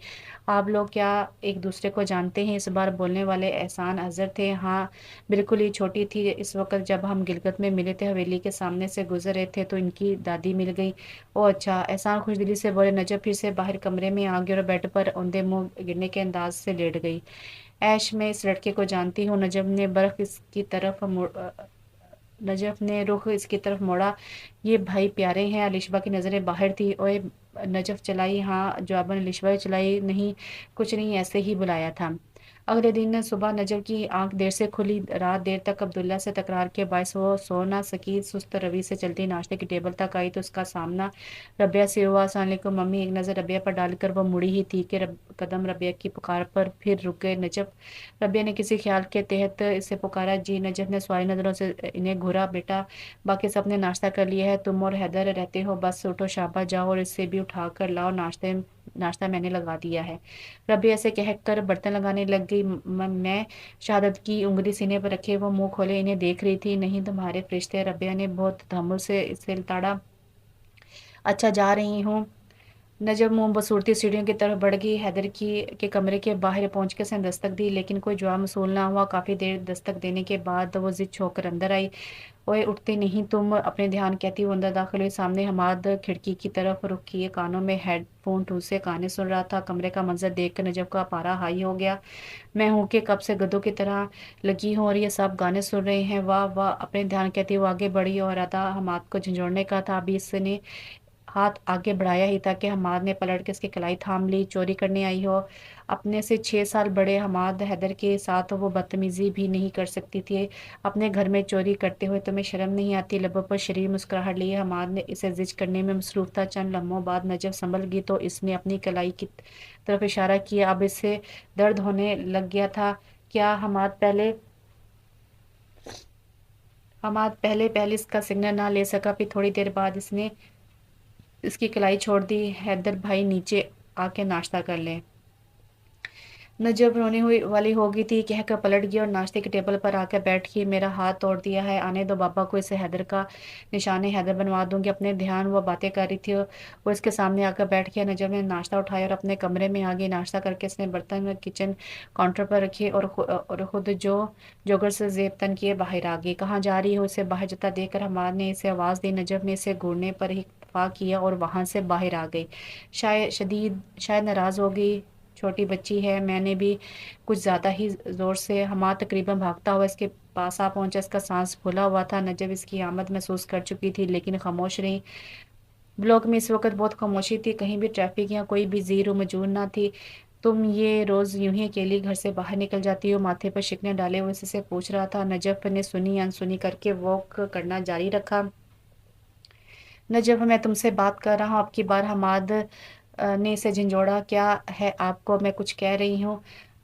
آپ لوگ کیا ایک دوسرے کو جانتے ہیں؟ اس بار بولنے والے احسان اظہر تھے۔ ہاں بالکل ہی چھوٹی تھی اس وقت جب ہم گلگت میں ملے تھے، حویلی کے سامنے سے گزر رہے تھے تو ان کی دادی مل گئی۔ او اچھا، احسان خوش دلی سے بولے۔ نجف پھر سے باہر کمرے میں آ گئی اور بیڈ پر اوندے منہ گرنے کے انداز سے لیٹ گئی۔ ایش میں اس لڑکے کو جانتی ہوں۔ نجف نے رخ اس کی طرف موڑا۔ یہ بھائی پیارے ہیں۔ الشبہ کی نظریں باہر تھی۔ اوئے نجف چلائی؟ ہاں جواباً الشبہ چلائی۔ نہیں کچھ نہیں، ایسے ہی بلایا تھا۔ اگلے دن صبح نجف کی آنکھ دیر سے کھلی۔ رات دیر تک عبداللہ سے تکرار کے باعث وہ سو نہ سکی۔ سست روی سے چلتی ناشتے کی ٹیبل تک آئی تو اس کا سامنا ربیہ سے ہوا۔ السلام علیکم ممی۔ ایک نظر ربیہ پر ڈال کر وہ مڑی ہی تھی کہ قدم ربیہ کی پکار پر پھر رک گئے۔ نجف، ربیہ نے کسی خیال کے تحت اسے پکارا۔ جی۔ نجف نے سوالی نظروں سے انہیں گھورا۔ بیٹا باقی سب نے ناشتہ کر لیا ہے، تم اور حیدر رہتے ہو، بس اٹھو شاباش، جاؤ اور اسے بھی اٹھا کر لاؤ، ناشتہ میں نے لگا دیا ہے۔ ربیہ سے کہہ کر برتن لگانے لگ گئی۔ میں شہادت کی انگلی سینے پر رکھے وہ منہ کھولے انہیں دیکھ رہی تھی۔ نہیں تمہارے فرشتے۔ ربیہ نے بہت تحمل سے اسے لتاڑا۔ اچھا جا رہی ہوں۔ نجف منہ بصورتی سیڑھیوں کی طرف بڑھ گئی۔ حیدر کے کمرے کے باہر پہنچ کے اس نے دستک دی لیکن کوئی جواب موصول نہ ہوا۔ کافی دیر دستک دینے کے بعد وہ ضد چھوڑ کر اندر آئی۔ اوئے اٹھتے نہیں تم؟ اپنے دھیان کہتی وہ اندر داخل ہوئی۔ سامنے حماد کھڑکی کی طرف رخ کیے کانوں میں ہیڈ فون ٹھوسے گانے سن رہا تھا۔ کمرے کا منظر دیکھ کر نجف کا پارا ہائی ہو گیا۔ میں ہوں کہ کب سے گدھوں کی طرح لگی ہوں اور یہ سب گانے سن رہے ہیں، واہ واہ۔ اپنے دھیان کہتی وہ آگے بڑھی اور ارادہ حماد کو جھنجھوڑنے کا تھا۔ ابھی اس نے ہاتھ آگے بڑھایا ہی تھا کہ حماد نے پلٹ کے اس کی کلائی تھام لی۔ چوری کرنے آئی ہو؟ اپنے سے 6 سال بڑے حماد حیدر کے ساتھ وہ بدتمیزی بھی نہیں کر سکتی تھی؟ اپنے گھر میں چوری کرتے ہوئے تمہیں شرم نہیں آتی؟ لبوں پر شریر مسکراہٹ لیے حماد نے اسے زج کرنے میں مصروف تھا۔ چند لمحوں بعد نجف سنبھل گئی تو اس نے اپنی کلائی کی طرف اشارہ کیا۔ اب اسے درد ہونے لگ گیا تھا۔ کیا؟ حماد پہلے اس کا سگنل نہ لے سکا، پھر تھوڑی دیر بعد اس نے اس کی کلائی چھوڑ دی۔ حیدر بھائی نیچے آ کے ناشتہ کر لیں۔ نجف رونے والی ہو گئی تھی، کہہ کر پلٹ گئی اور ناشتے کی ٹیبل پر آ کے بیٹھ گئی۔ میرا ہاتھ توڑ دیا ہے، آنے دو بابا کو، اسے حیدر کا نشان حیدر بنوا دوں گی۔ اپنے دھیان وہ باتیں کر رہی تھی، وہ اس کے سامنے آ کر بیٹھ گیا۔ نجف نے ناشتہ اٹھایا اور اپنے کمرے میں آ گئی۔ ناشتہ کر کے اس نے برتن کچن کاؤنٹر پر رکھے اور خود جوگر سے زیب تن کیے باہر آ گئی۔ کہاں جا رہی ہو؟ اسے باہر جاتا دیکھ کر حماد نے اسے آواز دی۔ نجف نے اسے گھورنے پر ہی اکتفا کیا اور وہاں سے باہر آ گئی۔ شاید ناراض ہو گئی، چھوٹی بچی ہے، میں نے بھی کچھ زیادہ ہی زور سے۔ حماد تقریباً بھاگتا ہوا اس کے پاس آ پہنچا۔ اس کا سانس پھولا ہوا تھا۔ نجف اس کی آمد محسوس کر چکی تھی لیکن خاموش رہی۔ بلاک میں اس وقت بہت خاموشی تھی، کہیں بھی ٹریفک یا کوئی بھی زیر و موجود نہ تھی۔ تم یہ روز یوں ہی اکیلی گھر سے باہر نکل جاتی ہو؟ ماتھے پر شکنیں ڈالے ہوئے سے پوچھ رہا تھا۔ نجف نے سنی انسنی کر کے واک کرنا جاری رکھا۔ نجف میں تم سے بات کر رہا ہوں۔ اب کی بار حماد نے اسے جھنجھوڑا۔ کیا ہے آپ کو؟ میں کچھ کہہ رہی ہوں۔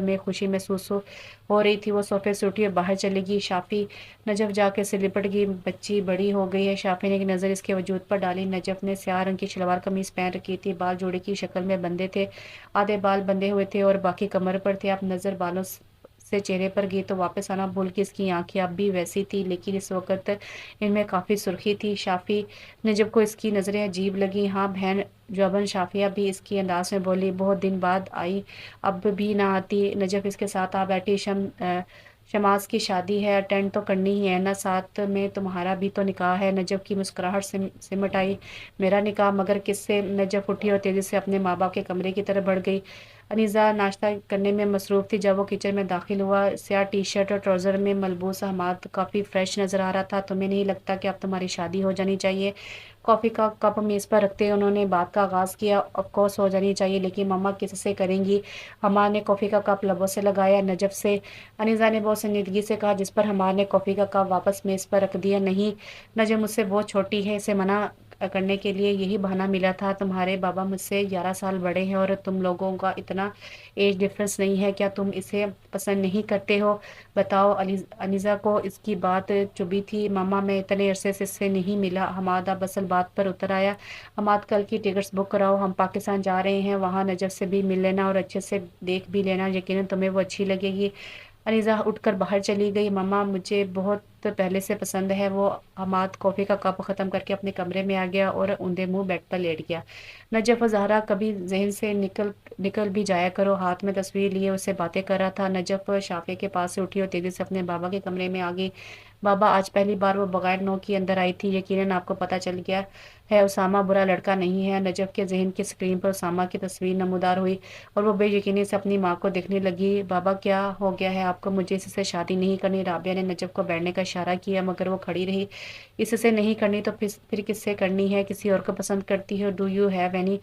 میں خوشی محسوس ہو رہی تھی۔ وہ صوفے سے اٹھی اور باہر چلی گئی۔ شافی نجف جا کے سے لپٹ گئی۔ بچی بڑی ہو گئی ہے۔ شافی نے ایک نظر اس کے وجود پر ڈالی۔ نجف نے سیاہ رنگ کی شلوار قمیض پہن رکھی تھی، بال جوڑے کی شکل میں بندھے تھے، آدھے بال بندھے ہوئے تھے اور باقی کمر پر تھے۔ اب نظر بالوں سے چہرے پر گئی تو واپس آنا بھول گئی۔ اس کی آنکھیں اب بھی ویسی تھی لیکن اس وقت ان میں کافی سرخی تھی۔ شافی نجف کو اس کی نظریں عجیب لگیں۔ ہاں بہن جوبن شافیہ بھی اس کی انداز میں بولی، بہت دن بعد آئی، اب بھی نہ آتی۔ نجف اس کے ساتھ آ بیٹھی۔ شماس کی شادی ہے، اٹینڈ تو کرنی ہی ہے نا، ساتھ میں تمہارا بھی تو نکاح ہے۔ نجف کی مسکراہٹ سمٹ آئی۔ میرا نکاح؟ مگر کس سے؟ نجف اٹھی اور تیزی سے اپنے ماں باپ کے کمرے کی طرف بڑھ گئی۔ انیزہ ناشتہ کرنے میں مصروف تھی۔ جب وہ کچن میں داخل ہوا، سیاہ ٹی شرٹ اور ٹراؤزر میں ملبوس حماد کافی فریش نظر آ رہا تھا۔ تمہیں نہیں لگتا کہ اب تمہاری شادی ہو جانی چاہیے؟ کافی کا کپ میز پر رکھتے انہوں نے بات کا آغاز کیا۔ آف کورس ہو جانی چاہیے، لیکن مما کس سے کریں گی؟ حماد نے کافی کا کپ لبوں سے لگایا۔ نجف سے؟ انیزہ نے بہت سنجیدگی سے کہا، جس پر حماد نے کافی کا کپ واپس میز پر رکھ دیا۔ نہیں نجف مجھ سے بہت چھوٹی ہے، اسے منع کرنے کے لیے یہی بہانہ ملا تھا۔ تمہارے بابا مجھ سے 11 سال بڑے ہیں اور تم لوگوں کا اتنا ایج ڈفرنس نہیں ہے، کیا تم اسے پسند نہیں کرتے ہو؟ بتاؤ۔ انیزہ کو اس کی بات چبھی تھی۔ ماما میں اتنے عرصے سے اس سے نہیں ملا۔ حماد اب اصل بات پر اتر آیا۔ حماد کل کی ٹکٹس بک کراؤ، ہم پاکستان جا رہے ہیں، وہاں نجف سے بھی مل لینا اور اچھے سے دیکھ بھی لینا، یقیناً تمہیں وہ اچھی لگے گی۔ انیزہ اٹھ کر باہر چلی گئی۔ ماما مجھے بہت پہلے سے پسند ہے وہ۔ حماد کافی کا کپ ختم کر کے اپنے کمرے میں آ گیا اور اوندے منہ بیڈ پر لیٹ گیا۔ نجف و زہرا کبھی ذہن سے نکل بھی جایا کرو، ہاتھ میں تصویر لیے اس سے باتیں کر رہا تھا۔ نجف شافیہ کے پاس سے اٹھی اور تیزی سے اپنے بابا کے کمرے میں آ گئی۔ بابا آج پہلی بار وہ بغیر نو کی اندر آئی تھی، یقیناً آپ کو پتہ چل گیا ہے اسامہ برا لڑکا نہیں ہے۔ نجف کے ذہن کی اسکرین پر اسامہ کی تصویر نمودار ہوئی اور وہ بے یقینی سے اپنی ماں کو دیکھنے لگی۔ بابا کیا ہو گیا ہے آپ کو؟ مجھے اس سے شادی نہیں کرنی۔ رابعہ نے نجف کو بیٹھنے کا اشارہ کیا مگر وہ کھڑی رہی۔ اس سے نہیں کرنی تو پھر کس سے کرنی ہے؟ کسی اور کو پسند کرتی ہو؟ Do you have any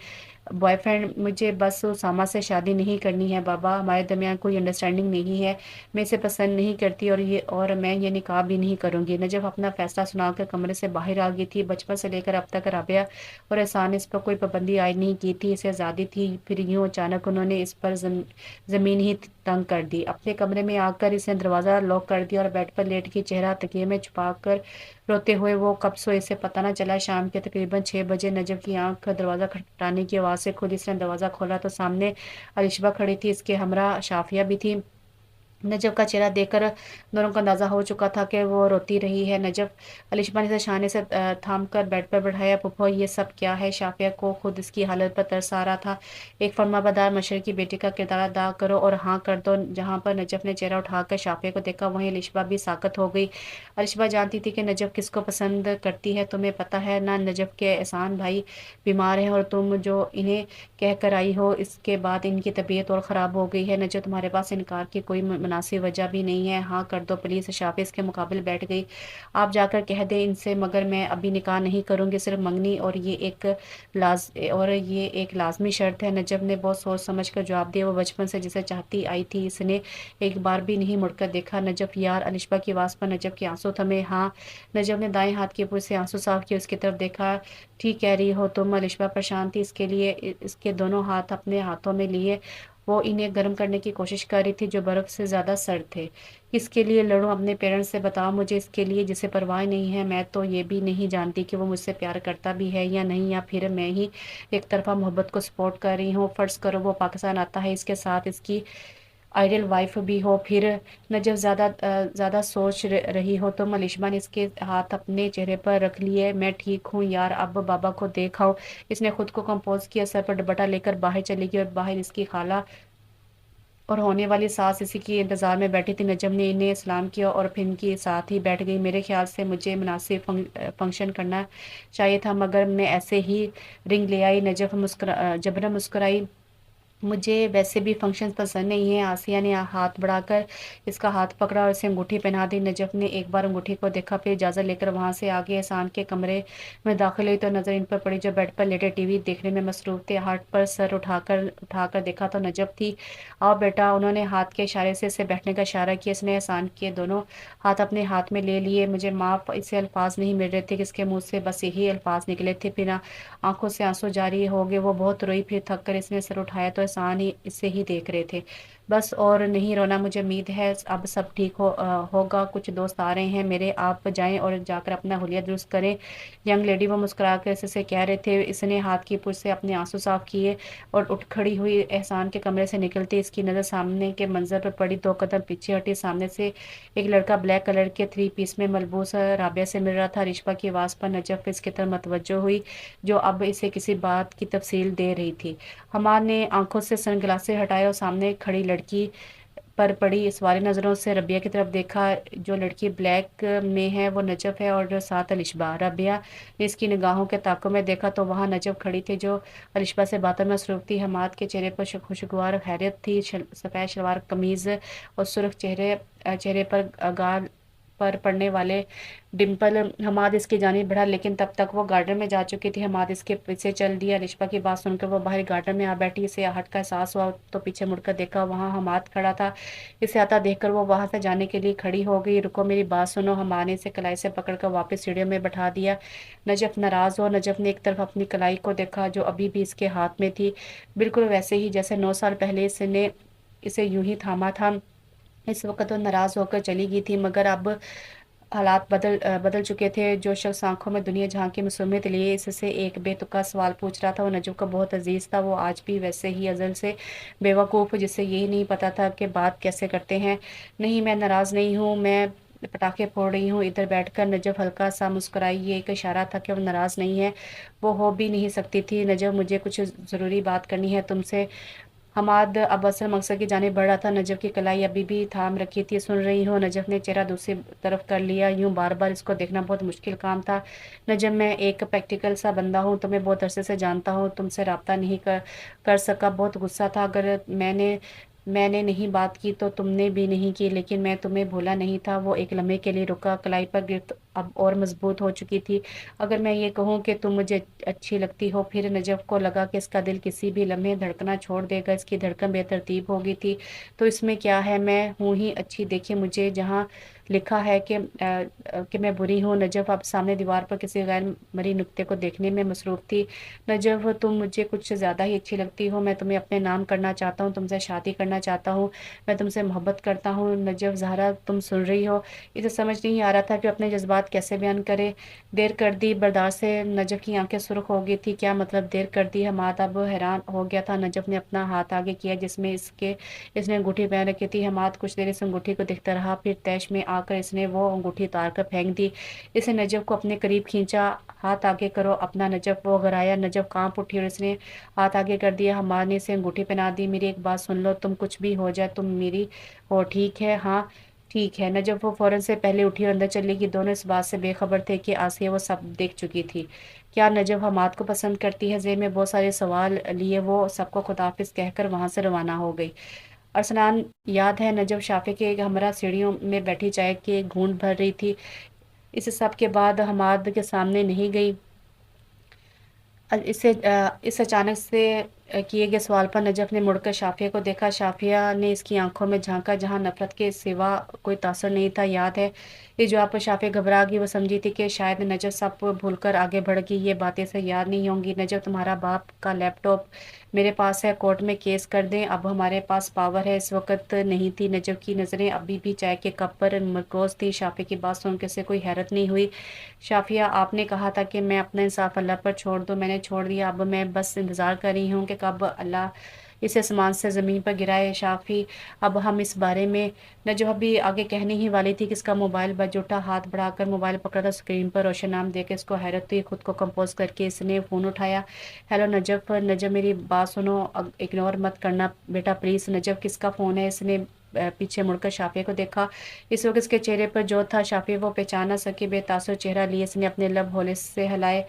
boyfriend? مجھے بس اسامہ سے شادی نہیں کرنی ہے بابا، ہمارے درمیان کوئی انڈرسٹینڈنگ نہیں ہے، میں اسے پسند نہیں کرتی اور میں یہ نکاح بھی نہیں کروں گی۔ نجف اپنا فیصلہ سنا کر کمرے سے باہر آ گئی تھی۔ بچپن سے لے کر اب تک رابعہ اور احسان نے اس پر کوئی پابندی عائد نہیں کی تھی، اسے آزادی تھی، پھر یوں اچانک انہوں نے اس پر زمین ہی تنگ کر دی۔ اپنے کمرے میں آ کر اس نے دروازہ لاک کر دیا اور بیڈ پر لیٹ کے چہرہ تکیے میں چھپا کر روتے ہوئے وہ کب سوئے اسے پتہ نہ چلا۔ شام کے تقریباً 6 بجے نجف کی آنکھ دروازہ کھٹکھٹانے کی آواز سے کھلی۔ اس نے دروازہ کھولا تو سامنے الشبہ کھڑی تھی، اس کے ہمراہ شافیہ بھی تھی۔ نجف کا چہرہ دیکھ کر دونوں کو اندازہ ہو چکا تھا کہ وہ روتی رہی ہے۔ نجف الشبہ نے اسے شانے سے تھام کر بیڈ پر بٹھایا۔ پھپھو یہ سب کیا ہے؟ شافیہ کو خود اس کی حالت پر ترس آ رہا تھا۔ ایک فرمانبردار مشرقی بیٹی کا کردار ادا کرو اور ہاں کر دو۔ جہاں پر نجف نے چہرہ اٹھا کر شافیہ کو دیکھا وہیں الشبہ بھی ساکت ہو گئی۔ الشبہ جانتی تھی کہ نجف کس کو پسند کرتی ہے۔ تمہیں پتہ ہے نا نجف کے احسان بھائی بیمار ہیں اور تم جو انہیں کہہ کر آئی ہو اس کے بعد ان کی طبیعت اور خراب ہو گئی ہے۔ نجف تمہارے پاس انکار کی کوئی مناسب وجہ بھی نہیں ہے، ہاں کر دو پلیز۔ شافیہ اس کے مقابل بیٹھ گئی۔ آپ جا کر کہہ دیں ان سے، مگر میں ابھی نکاح نہیں کروں گی، صرف منگنی اور یہ ایک لازمی شرط ہے۔ نجف نے بہت سوچ سمجھ کر جواب دیا۔ وہ بچپن سے جسے چاہتی آئی تھی اس نے ایک بار بھی نہیں مڑ کر دیکھا۔ نجف یار! الشبہ کی آواز پر نجف کے آنسو تھمے۔ ہاں۔ نجف نے دائیں ہاتھ کی پوچھ سے آنسو صاف کیے، اس کی طرف دیکھا۔ ٹھیک کہہ رہی ہو تم۔ الشبہ پریشان تھی، اس کے دونوں ہاتھ اپنے ہاتھوں میں لیے وہ انہیں گرم کرنے کی کوشش کر رہی تھی جو برف سے زیادہ سرد تھے۔ کس کے لیے لڑوں؟ اپنے پیرنٹس سے بتاؤ مجھے، اس کے لیے جسے پرواہ نہیں ہے۔ میں تو یہ بھی نہیں جانتی کہ وہ مجھ سے پیار کرتا بھی ہے یا نہیں، یا پھر میں ہی ایک طرفہ محبت کو سپورٹ کر رہی ہوں۔ فرض کرو وہ پاکستان آتا ہے، اس کے ساتھ اس کی آئیڈیل وائف بھی ہو، پھر؟ نجف زیادہ سوچ رہی ہو تم؟ الشبہ نے اس کے ہاتھ اپنے چہرے پر رکھ لیے۔ میں ٹھیک ہوں یار، اب بابا کو دیکھ آؤ۔ اس نے خود کو کمپوز کیا، سر پر دوپٹہ لے کر باہر چلی گئی اور باہر اس کی خالہ اور ہونے والی ساس اسی کی انتظار میں بیٹھی تھی۔ نجف نے انہیں سلام کیا اور پھر ان کے ساتھ ہی بیٹھ گئی۔ میرے خیال سے مجھے مناسب فنکشن کرنا چاہیے تھا مگر میں ایسے ہی رنگ لے آئی۔ نجف جبرن مسکرائی۔ مجھے ویسے بھی فنکشن پسند نہیں ہیں۔ آسیہ نے ہاتھ بڑھا کر اس کا ہاتھ پکڑا اور اسے انگوٹھی پہنا دی۔ نجف نے ایک بار انگوٹھی کو دیکھا، پھر اجازت لے کر وہاں سے آگے احسان کے کمرے میں داخل ہوئی تو نظر ان پر پڑی جو بیڈ پر لیٹے ٹی وی دیکھنے میں مصروف تھے۔ ہاتھ پر سر اٹھا کر دیکھا تو نجف تھی۔ آؤ بیٹا۔ انہوں نے ہاتھ کے اشارے سے اسے بیٹھنے کا اشارہ کیا۔ اس نے احسان کے دونوں ہاتھ اپنے ہاتھ میں لے لیے۔ مجھے معاف، اسے الفاظ نہیں مل رہے تھے کہ اس کے منہ سے بس یہی الفاظ نکلے تھے، پھر آنکھوں سے آنسو جاری ہو گئے۔ وہ بہت روئی، پھر تھک کر اس نے سر اٹھایا تو احسان ہی اسے ہی دیکھ رہے تھے۔ بس اور نہیں رونا، مجھے امید ہے اب سب ٹھیک ہوگا، کچھ دوست آ رہے ہیں میرے، آپ جائیں اور جا کر اپنا حلیہ درست کریں۔ ینگ لیڈی وہ مسکرا کر اس سے کہہ رہے تھے، اس نے ہاتھ کی پشت سے اپنے آنسو صاف کیے اور اٹھ کھڑی ہوئی احسان کے کمرے سے نکلتی اس کی نظر سامنے کے منظر پر پڑی، 2 قدم پیچھے ہٹی، سامنے سے ایک لڑکا بلیک کلر کے 3 پیس میں ملبوس رابعہ سے مل رہا تھا۔ رشپا کی آواز پر نجف اس کی طرف متوجہ ہوئی جو اب اسے کسی بات کی تفصیل دے رہی تھی۔ حماد نے آنکھوں سے سن گلاسز ہٹائے اور سامنے کھڑی لڑکی پر پڑی سوالی نظروں سے ربیہ کی طرف دیکھا۔ جو لڑکی بلیک میں ہے وہ نجف ہے اور ساتھ الشبا۔ ربیہ نے اس کی نگاہوں کے تعاقب میں دیکھا تو وہاں نجف کھڑی تھی جو الشبا سے باتوں میں مصروف تھی۔ حماد کے چہرے پر خوشگوار حیرت تھی، سفید شلوار قمیض اور سرخ چہرے پر گال پر پڑنے والے ڈمپل۔ حماد اس کی جانب بڑھا لیکن تب تک وہ گارڈن میں جا چکی تھی۔ حماد اس کے پیچھے چل دیا۔ رشپا کی بات سن کر وہ باہر گارڈن میں آ بیٹھی، اسے آہٹ کا احساس ہوا تو پیچھے مڑ کر دیکھا، وہاں حماد کھڑا تھا۔ اسے آتا دیکھ کر وہ وہاں سے جانے کے لیے کھڑی ہو گئی۔ رکو میری بات سنو، حماد نے اسے کلائی سے پکڑ کر واپس سیڑھیوں میں بٹھا دیا۔ نجف ناراض ہو، نجف نے ایک طرف اپنی کلائی کو دیکھا جو ابھی بھی اس کے ہاتھ میں تھی، بالکل ویسے ہی جیسے 9 سال پہلے اس نے اسے یوں ہی تھاما تھا۔ اس وقت وہ ناراض ہو کر چلی گئی تھی مگر اب حالات بدل چکے تھے۔ جو شخص آنکھوں میں دنیا جہاں کی معصومیت لیے اس سے ایک بے تکا سوال پوچھ رہا تھا وہ نجف کا بہت عزیز تھا، وہ آج بھی ویسے ہی ازل سے بیوقوف جسے یہی نہیں پتا تھا کہ بات کیسے کرتے ہیں۔ نہیں میں ناراض نہیں ہوں، میں پٹاخے پھوڑ رہی ہوں ادھر بیٹھ کر۔ نجف ہلکا سا مسکرائی، یہ ایک اشارہ تھا کہ وہ ناراض نہیں ہے، وہ ہو بھی نہیں سکتی تھی۔ نجف مجھے کچھ ضروری بات کرنی ہے تم سے۔ حماد اب اصل مقصد کی جانب بڑھ رہا تھا، نجف کی کلائی ابھی بھی تھام رکھی تھی۔ سن رہی ہوں؟ نجف نے چہرہ دوسری طرف کر لیا، یوں بار بار اس کو دیکھنا بہت مشکل کام تھا۔ نجف میں ایک پریکٹیکل سا بندہ ہوں، تمہیں بہت عرصے سے جانتا ہوں، تم سے رابطہ نہیں کر سکا، بہت غصہ تھا۔ اگر میں نے نہیں بات کی تو تم نے بھی نہیں کی، لیکن میں تمہیں بھولا نہیں تھا۔ وہ ایک لمحے کے لیے رکا، کلائی پر گرفت اب اور مضبوط ہو چکی تھی۔ اگر میں یہ کہوں کہ تم مجھے اچھی لگتی ہو، پھر نجف کو لگا کہ اس کا دل کسی بھی لمحے دھڑکنا چھوڑ دے گا، اس کی دھڑکن بے ترتیب ہو گئی تھی۔ تو اس میں کیا ہے، میں ہوں ہی اچھی، دیکھیں مجھے جہاں لکھا ہے کہ میں بری ہوں۔ نجف اب سامنے دیوار پر کسی غیر مرئی نقطے کو دیکھنے میں مصروف تھی۔ نجف تم مجھے کچھ زیادہ ہی اچھی لگتی ہو، میں تمہیں اپنے نام کرنا چاہتا ہوں، تم سے شادی کرنا چاہتا ہوں، میں تم سے محبت کرتا ہوں۔ نجف زہرا تم سن رہی ہو؟ اسے سمجھ نہیں آ رہا تھا کہ اپنے جذبات کیسے بیان کرے۔ دیر کر دی برداشت سے نجف کی آنکھیں سرخ ہو گئی تھی۔ کیا مطلب دیر کر دی؟ حماد اب حیران ہو گیا تھا۔ نجف نے اپنا ہاتھ آگے کیا جس میں اس نے انگوٹھی پہن رکھی تھی۔ حماد کچھ دیر اس انگوٹھی کو دیکھتا رہا، پھر تیش میں آ کر اس نے وہ انگوٹھی اتار کر پھینک دی۔ اس نے نجف کو اپنے قریب کھینچا، ہاتھ آگے کرو اپنا نجف، وہ گھرایا۔ نجف کانپ اٹھی اور اس نے ہاتھ آگے کر دیا۔ حماد نے اسے انگوٹھی پہنا دی۔ میری ایک بات سن لو، تم کچھ بھی ہو جائے تم میری ہو، ٹھیک ہے؟ ہاں ٹھیک ہے۔ نجف وہ فوراً سے پہلے اٹھی اور اندر چلی گئی۔ دونوں اس بات سے بے خبر تھے کہ آسیہ وہ سب دیکھ چکی تھی۔ کیا نجف حماد کو پسند کرتی ہے؟ ذہن میں بہت سارے سوال لیے وہ سب کو خداحافظ کہہ کر وہاں سے روانہ ہو گئی۔ ارسلان یاد ہے؟ نجف شافع کے ہمراہ سیڑھیوں میں بیٹھی چائے کے گھونٹ بھر رہی تھی۔ اس سب کے بعد حماد کے سامنے نہیں گئی۔ اس اچانک سے کیے گئے سوال پر نجف نے مڑ کر شافیہ کو دیکھا۔ شافیہ نے اس کی آنکھوں میں جھانکا جہاں نفرت کے سوا کوئی تاثر نہیں تھا۔ یاد ہے؟ اس جواب پر شافیہ گھبرا گئی، وہ سمجھی تھی کہ شاید نجف سب بھول کر آگے بڑھ گئی، یہ باتیں اسے یاد نہیں ہوں گی۔ نجف تمہارا باپ کا لیپ ٹاپ میرے پاس ہے، کورٹ میں کیس کر دیں، اب ہمارے پاس پاور ہے، اس وقت نہیں تھی۔ نجف کی نظریں ابھی بھی چائے کے کپ پر مرکوز تھی۔ شافیہ کی بات سن کر اسے کوئی حیرت نہیں ہوئی۔ شافیہ آپ نے کہا تھا کہ میں اپنا انصاف اللہ پر چھوڑ دوں، میں نے چھوڑ دیا، اب میں بس انتظار کر رہی ہوں کہ کب اللہ اسے آسمان سے زمین پر گرائے۔ شافی اب ہم اس بارے میں نجف ابھی آگے کہنے ہی والی تھی کہ اس کا موبائل بج اٹھا۔ ہاتھ بڑھا کر موبائل پکڑا تو اسکرین پر روشن نام دیکھ کے اس کو حیرت ہوئی۔ خود کو کمپوز کر کے اس نے فون اٹھایا۔ Hello Najaf. نجف میری بات سنو، اگنور مت کرنا بیٹا پلیز۔ نجف کس کا فون ہے؟ اس نے پیچھے مڑ کر شافیہ کو دیکھا۔ اس وقت اس کے چہرے پر جو تھا شافیہ وہ پہچان نہ سکی، بے تاثر چہرہ لیے اس نے اپنے لب ہولے سے ہلائے۔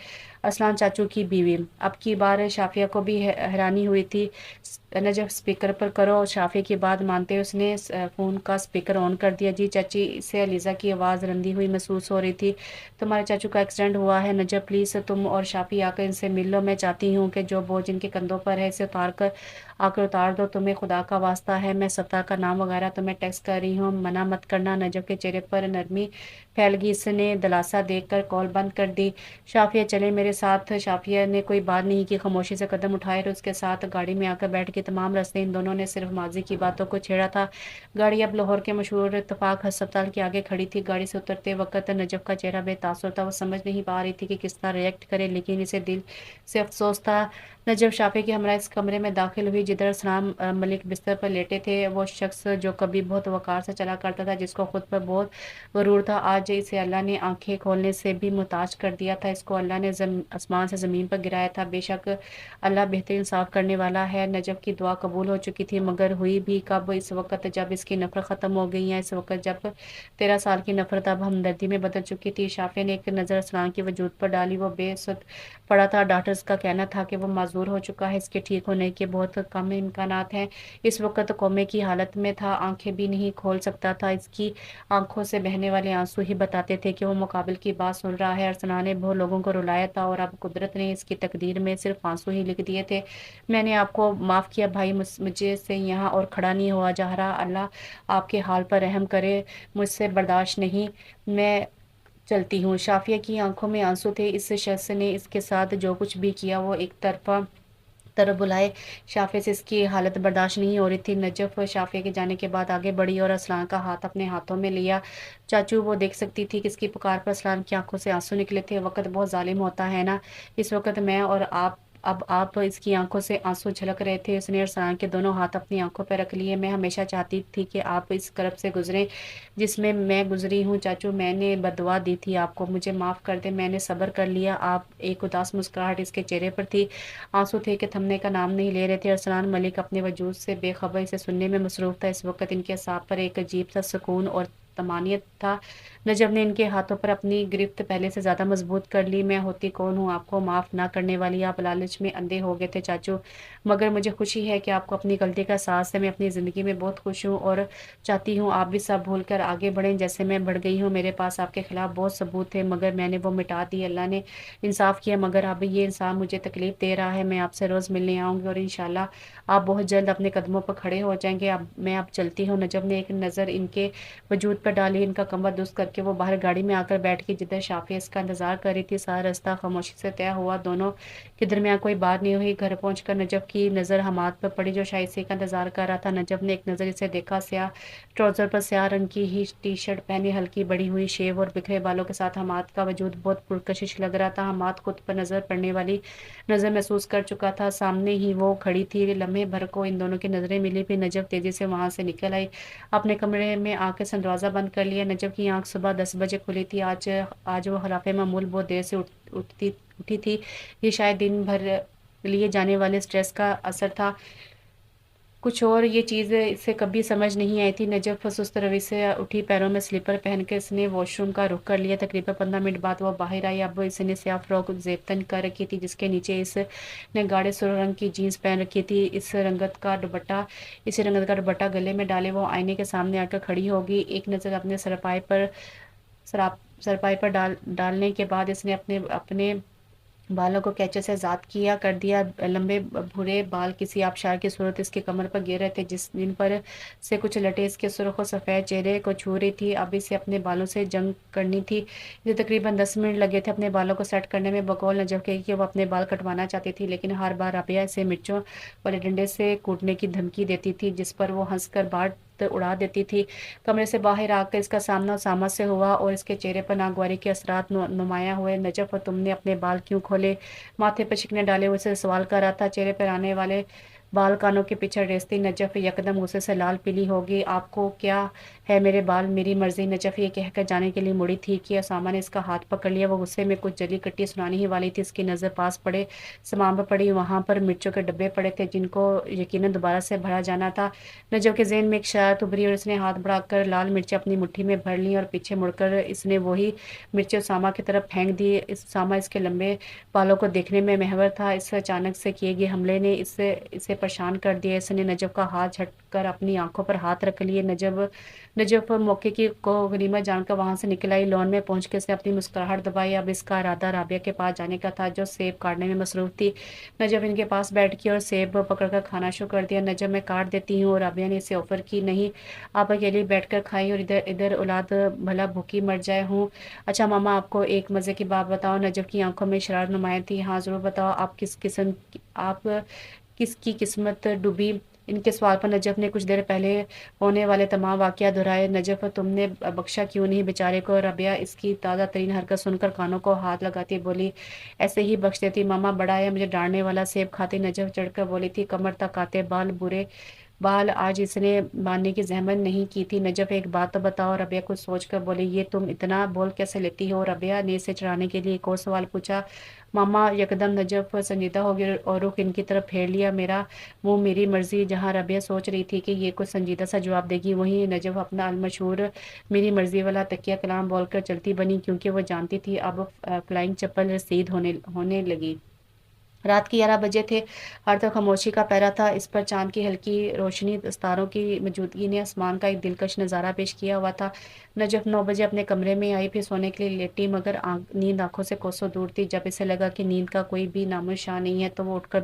ارسلان چاچو کی بیوی۔ اب کی بار شافیہ کو بھی حیرانی ہوئی تھی۔ نجف اسپیکر پر کرو۔ شافیہ کی بات مانتے ہوئے اس نے فون کا اسپیکر آن کر دیا۔ جی چاچی، اسے علیزہ کی آواز رندی ہوئی محسوس ہو رہی تھی۔ تمہارے چاچو کا ایکسیڈنٹ ہوا ہے نجف، پلیز تم اور شافی آ کر ان سے مل لو، میں چاہتی ہوں کہ جو بوجھ ان کے کندھوں پر ہے اسے آ کر اتار دو، تمہیں خدا کا واسطہ ہے، میں ستار کا نام وغیرہ تمہیں ٹیکسٹ کر رہی ہوں، منع مت کرنا۔ نجف کے چہرے پر نرمی پھیل گئی، اس نے دلاسا دیکھ کر کال بند کر دی۔ شافیہ چلے میرے میرے ساتھ شافیہ نے کوئی بات نہیں کی، خاموشی سے قدم اٹھائے اور اس کے ساتھ گاڑی میں آ کر بیٹھ گئی۔ تمام راستے ان دونوں نے صرف ماضی کی باتوں کو چھیڑا تھا۔ گاڑی اب لاہور کے مشہور اتفاق ہسپتال کے آگے کھڑی تھی۔ گاڑی سے اترتے وقت نجف کا چہرہ بے تاثر تھا۔ وہ سمجھ نہیں پا رہی تھی کہ کس طرح ریئیکٹ کرے، لیکن اسے دل سے افسوس تھا۔ نجف شافیہ کی ہمراہ اس کمرے میں داخل ہوئی جدھر سلام ملک بستر پر لیٹے تھے۔ وہ شخص جو کبھی بہت وقار سے چلا کرتا تھا، جس کو خود پر بہت غرور تھا، آج اسے اللہ نے آنکھیں کھولنے سے بھی محتاج کر دیا تھا۔ اس کو اللہ نے آسمان سے زمین پر گرایا تھا۔ بے شک اللہ بہترین انصاف کرنے والا ہے۔ نجف کی دعا قبول ہو چکی تھی، مگر ہوئی بھی کب؟ اس وقت جب اس کی نفرت ختم ہو گئی ہے، اس وقت جب 13 سال کی نفرت اب ہمدردی میں بدل چکی تھی۔ شافیہ نے ایک نظر اسلام کے وجود پر ڈالی۔ وہ بے سد پڑا تھا۔ ڈاکٹرز کا کہنا تھا کہ وہ معذور ہو چکا ہے، اس کے ٹھیک ہونے کے بہت کم امکانات ہیں۔ اس وقت کومے کی حالت میں تھا، آنکھیں بھی نہیں کھول سکتا تھا۔ اس کی آنکھوں سے بہنے والے آنسو ہی بتاتے تھے کہ وہ مقابل کی بات سن رہا ہے۔ ارسلان نے بہت لوگوں کو رلایا تھا اور اب قدرت نے اس کی تقدیر میں صرف آنسو ہی لکھ دیے تھے۔ میں نے آپ کو معاف کیا بھائی، مجھے سے یہاں اور کھڑا نہیں ہوا جا رہا۔ اللہ آپ کے حال پر رحم کرے، مجھ سے برداشت نہیں، میں چلتی ہوں۔ شافیہ کی آنکھوں میں آنسو تھے۔ اس شخص نے اس کے ساتھ جو کچھ بھی کیا، وہ ایک طرف بلائے شافیہ سے اس کی حالت برداشت نہیں ہو رہی تھی۔ نجف شافیہ کے جانے کے بعد آگے بڑھی اور ارسلان کا ہاتھ اپنے ہاتھوں میں لیا۔ چاچو، وہ دیکھ سکتی تھی کہ اس کی پکار پر ارسلان کی آنکھوں سے آنسو نکلے تھے۔ وقت بہت ظالم ہوتا ہے نا، اس وقت میں اور اب آپ اس کی آنکھوں سے آنسو جھلک رہے تھے۔ اس نے ارسلان کے دونوں ہاتھ اپنی آنکھوں پہ رکھ لیے۔ میں ہمیشہ چاہتی تھی کہ آپ اس کرب سے گزریں جس میں میں گزری ہوں چاچو، میں نے بددعا دی تھی آپ کو، مجھے معاف کر دیں، میں نے صبر کر لیا۔ آپ ایک اداس مسکراہٹ اس کے چہرے پر تھی، آنسو تھے کہ تھمنے کا نام نہیں لے رہے تھے۔ ارسلان ملک اپنے وجود سے بے خبر اسے سننے میں مصروف تھا۔ اس وقت ان کے اعصاب پر ایک عجیب سا سکون اور طمانینت تھا۔ نجف نے ان کے ہاتھوں پر اپنی گرفت پہلے سے زیادہ مضبوط کر لی۔ میں ہوتی کون ہوں آپ کو معاف نہ کرنے والی؟ آپ لالچ میں اندھے ہو گئے تھے چاچو، مگر مجھے خوشی ہے کہ آپ کو اپنی غلطی کا احساس ہے۔ میں اپنی زندگی میں بہت خوش ہوں اور چاہتی ہوں آپ بھی سب بھول کر آگے بڑھیں جیسے میں بڑھ گئی ہوں۔ میرے پاس آپ کے خلاف بہت ثبوت تھے، مگر میں نے وہ مٹا دی۔ اللہ نے انصاف کیا، مگر اب یہ انسان مجھے تکلیف دے رہا ہے۔ میں آپ سے روز ملنے آؤں گی اور انشاءاللہ آپ بہت جلد اپنے قدموں پر کھڑے ہو جائیں گے۔ میں اب چلتی ہوں۔ نجف نے ایک نظر ان کے وجود پر ڈالی، ان کا کمر درست کر کے وہ باہر گاڑی میں آ کر بیٹھ گئی جدھر شافیہ اس کا انتظار کر رہی تھی۔ سارا راستہ خاموشی سے طے ہوا، دونوں کے درمیان کوئی بات نہیں ہوئی۔ گھر پہنچ کر نجف کی نظر حماد پر پڑی جو شاید اسی کا انتظار کر رہا تھا۔ نجف نے ایک نظر اسے دیکھا، سیاہ ٹراؤزر پر سیاہ رنگ کی ہی ٹی شرٹ پہنے، ہلکی بڑی ہوئی شیو اور بکھرے بالوں کے ساتھ حماد کا وجود بہت پرکشش لگ رہا تھا۔ حماد خود پر نظر پڑنے والی نظر محسوس کر چکا تھا، سامنے ہی وہ کھڑی تھی۔ لمحے بھر کو ان دونوں کی نظریں ملی، پھر نجف تیزی سے وہاں سے نکل آئی، اپنے کمرے میں آ کے دروازہ بند کر لیا۔ نجف کی آنکھ صبح 10 بجے کھلی تھی۔ آج وہ خلاف معمول بہت دیر سے اٹھی تھی۔ یہ شاید دن بھر لیے جانے والے سٹریس کا اثر تھا، کچھ اور یہ چیز اسے کبھی سمجھ نہیں آئی تھی۔ نجف سست روی سے اٹھی، پیروں میں سلیپر پہن کے اس نے واش روم کا رخ کر لیا۔ تقریباً 15 منٹ بعد وہ باہر آئی۔ اب اس نے سیاہ فراک زیبتن کر رکھی تھی جس کے نیچے اس نے گاڑھے سرخ رنگ کی جینس پہن رکھی تھی۔ اسی رنگت کا دوپٹہ گلے میں ڈالے وہ آئینے کے سامنے آ کر کھڑی ہوگی۔ ایک نظر اپنے سرپائی پر ڈالنے کے بعد اس نے اپنے بالوں کو کیچے سے ذات کر دیا۔ لمبے بھورے بال کسی آبشار کی صورت اس کی کمر پر گر رہے تھے جن پر سے کچھ لٹیں اس کے سرخ و سفید چہرے کو چھو رہی تھی۔ اب اسے اپنے بالوں سے جنگ کرنی تھی۔ اسے تقریباً 10 منٹ لگے تھے اپنے بالوں کو سیٹ کرنے میں۔ بقول نجف کے کہ وہ اپنے بال کٹوانا چاہتی تھی، لیکن ہر بار رابعہ اسے مرچوں والے ڈنڈے سے کوٹنے کی دھمکی دیتی تھی جس پر وہ ہنس کر بات اڑا دیتی تھی۔ کمرے سے باہر آ کر اس کا سامنا اسامہ سے ہوا اور اس کے چہرے پر ناگواری کے اثرات نمایاں ہوئے۔ نجف، تم نے اپنے بال کیوں کھولے؟ ماتھے پر شکنیں ڈالے ہوئے اسے سوال کر رہا تھا، چہرے پر آنے والے بال کانوں کے پیچھے ریستی۔ نجف یکدم غصے سے لال پیلی ہوگی۔ آپ کو کیا ہے میرے بال؟ میری مرضی۔ نجف یہ کہہ کر جانے کے لیے مڑی تھی کہ اسامہ نے اس کا ہاتھ پکڑ لیا۔ وہ غصے میں کچھ جلی کٹی سنانے ہی والی تھی۔ اس کی نظر پاس پڑے سامان پر پڑی، وہاں پر مرچوں کے ڈبے پڑے تھے جن کو یقیناً دوبارہ سے بھرا جانا تھا۔ نجف کے ذہن میں ایک شرارت ابھری اور اس نے ہاتھ بڑھا کر لال مرچیں اپنی مٹھی میں بھر لیں اور پیچھے مڑ کر اس نے وہی مرچیں اسامہ کی طرف پھینک دی۔ اسامہ اس کے لمبے بالوں کو دیکھنے میں محور تھا۔ اس اچانک سے کیے گئے حملے نے اسے پریشان کر دیا۔ اس نے نجف کا ہاتھ جھٹ کر اپنی آنکھوں پر ہاتھ رکھ لیے۔ نجف موقع کو غنیمت جان کر وہاں سے نکل آئی۔ لون میں پہنچ کے اس نے اپنی مسکراہٹ دبائی۔ اب اس کا ارادہ رابعہ کے پاس جانے کا تھا جو سیب کاٹنے میں مصروف تھی۔ نجف ان کے پاس بیٹھ گئی اور سیب پکڑ کر کھانا شروع کر دیا۔ نجف میں کاٹ دیتی ہوں، اور رابعہ نے اسے آفر کی، نہیں آپ اکیلی بیٹھ کر کھائیں اور ادھر اولاد بھلا بھوکی مر جائے ہوں۔ اچھا ماما آپ کو ایک مزے کی بات بتاؤ۔ نجف کی آنکھوں میں شرارت نمایاں تھی۔ ہاں ضرور بتاؤ، آپ کس کی قسمت ڈوبی؟ ان کے سوال پر نجف نے کچھ دیر پہلے ہونے والے تمام واقعات دہرائے۔ نجف تم نے بخشا کیوں نہیں بیچارے کو؟ رابعہ اس کی تازہ ترین حرکت سن کر کانوں کو ہاتھ لگاتی بولی، ایسے ہی بخش دیتی ماما، بڑا ہے مجھے ڈانٹنے والا۔ سیب کھاتے نجف چڑھ کر بولی تھی، کمر تک آتے بال آج اس نے باندھنے کی زحمت نہیں کی تھی۔ نجف ایک بات تو بتاؤ۔ رابعہ کچھ سوچ کر بولی، یہ تم اتنا بول کیسے لیتی ہو؟ رابعہ نے اسے چڑھانے کے لیے ایک اور سوال پوچھا۔ ماما یکدم نجف سنجیدہ ہو گئی اور رخ ان کی طرف پھیر لیا۔ میرا منہ میری مرضی۔ جہاں رابعہ سوچ رہی تھی کہ یہ کچھ سنجیدہ سا جواب دے گی، وہیں نجف اپنا المشہور میری مرضی والا تکیہ کلام بول کر چلتی بنی، کیونکہ وہ جانتی تھی اب فلائنگ چپل رسید ہونے لگی۔ رات کے 11 بجے تھے۔ ہر طرف خاموشی کا پہرا تھا۔ اس پر چاند کی ہلکی روشنی، ستاروں کی موجودگی نے آسمان کا ایک دلکش نظارہ پیش کیا ہوا تھا۔ نجف 9 بجے اپنے کمرے میں آئی، پھر سونے کے لیے لیٹی، مگر نیند آنکھوں سے کوسوں دور تھی۔ جب اسے لگا کہ نیند کا کوئی بھی نام و نشان نہیں ہے تو وہ اٹھ کر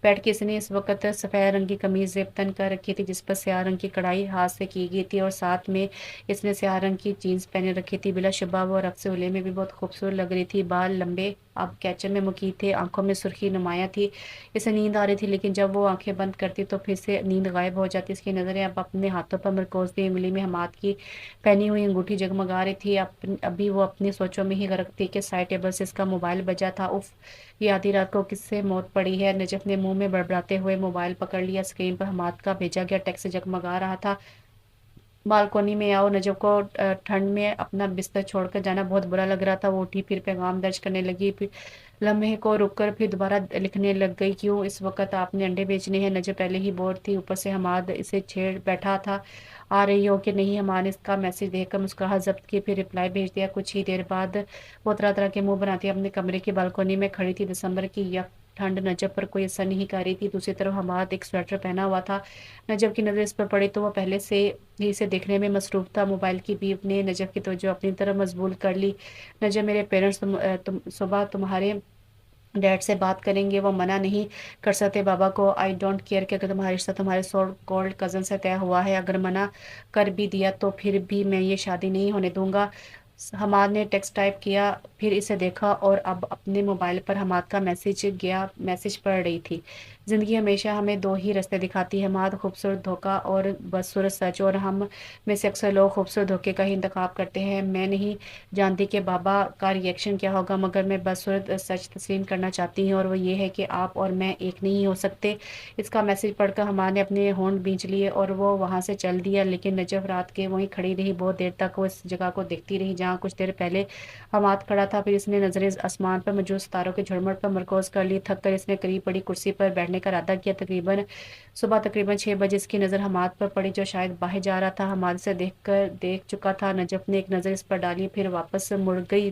بیٹھ کے اس نے اس وقت سفید رنگ کی قمیض زیب تن کر رکھی تھی جس پر سیاہ رنگ کی کڑھائی ہاتھ سے کی گئی تھی، اور ساتھ میں اس نے سیاہ رنگ کی جینس پہنے رکھی تھی۔ بلا شبہ وہ رقص حلے میں بھی بہت خوبصورت لگ رہی تھی۔ بال لمبے اب کیچر میں مقید تھے، آنکھوں میں سرخی نمایاں تھی۔ اسے نیند آ رہی تھی، لیکن جب وہ آنکھیں بند کرتی تو پھر سے نیند غائب ہو جاتی۔ اس کی نظریں اب اپنے ہاتھوں پر مرکوز تھی۔ انگلی میں حماد کی پہنی ہوئی انگوٹھی جگمگا رہی تھی۔ ابھی وہ اپنی سوچوں میں ہی غرق تھی کہ سائڈ ٹیبل سے اس کا موبائل بجا تھا۔ اف، یہ آدھی رات کو کس سے موت پڑی ہے؟ نجف نے منہ میں بڑبڑاتے ہوئے موبائل پکڑ لیا۔ اسکرین پر حماد کا بھیجا گیا ٹیکسٹ جگمگا رہا تھا، بالکونی میں آؤ۔ نجف کو ٹھنڈ میں اپنا بستر چھوڑ کر جانا بہت برا لگ رہا تھا۔ وہ اٹھی، پھر پیغام درج کرنے لگی، پھر لمحے کو رک کر پھر دوبارہ لکھنے لگ گئی۔ کیوں اس وقت آپ نے انڈے بیچنے ہیں؟ نجف پہلے ہی بور تھی، اوپر سے حماد اسے چھیڑ بیٹھا تھا۔ آ رہی ہو کہ نہیں؟ حماد نے اس کا میسج دیکھ کر مسکراہٹ ضبط کی، پھر رپلائی بھیج دیا۔ کچھ ہی دیر بعد وہ طرح طرح کے منہ بناتی اپنے کمرے کی بالکونی میں کھڑی تھی۔ دسمبر کی یک ٹھنڈ نجف پر کوئی اثر نہیں کر رہی تھی۔ دوسری طرف حماد ایک سویٹر پہنا ہوا تھا۔ نجف کی نظر اس پر پڑی تو وہ پہلے سے ہی اسے دیکھنے میں مصروف تھا۔ موبائل کی بیپ نے نجف کی توجہ اپنی طرف مبذول کر لی۔ نجف، میرے پیرنٹس صبح تمہارے ڈیڈ سے بات کریں گے، وہ منع نہیں کر سکتے بابا کو۔ آئی ڈونٹ کیئر کہ اگر تمہارا رشتہ تمہارے سو کالڈ کزن سے طے ہوا ہے، اگر منع کر بھی دیا تو پھر بھی میں یہ شادی نہیں ہونے دوں گا۔ حماد نے ٹیکسٹ ٹائپ کیا، پھر اسے دیکھا اور اب اپنے موبائل پر حماد کا میسج پڑھ رہی تھی۔ زندگی ہمیشہ ہمیں دو ہی رستے دکھاتی ہے حماد، خوبصورت دھوکہ اور بدصورت سچ، اور ہم میں سے اکثر لوگ خوبصورت دھوکے کا ہی انتخاب کرتے ہیں۔ میں نہیں جانتی کہ بابا کا ری ایکشن کیا ہوگا، مگر میں بدصورت سچ تسلیم کرنا چاہتی ہوں، اور وہ یہ ہے کہ آپ اور میں ایک نہیں ہو سکتے۔ اس کا میسج پڑھ کر حماد نے اپنے ہونٹ بھینچ لیے اور وہ وہاں سے چل دیا، لیکن نجف رات کے وہیں کھڑی رہی۔ بہت دیر تک وہ اس جگہ کو دیکھتی رہی جہاں کچھ دیر پہلے حماد کھڑا تھا، پھر اس نے نظریں آسمان پر موجود ستاروں کے جھرمٹ پر مرکوز کر لی۔ تھک کر اس نے قریب پڑی کرسی پر بیٹھنے کا ارادہ کیا۔ صبح تقریباً 6 بجے اس کی نظر حماد پر پڑی جو شاید باہر جا رہا تھا۔ حماد سے دیکھ چکا تھا۔ نجف نے ایک نظر اس پر ڈالی، پھر واپس مڑ گئی۔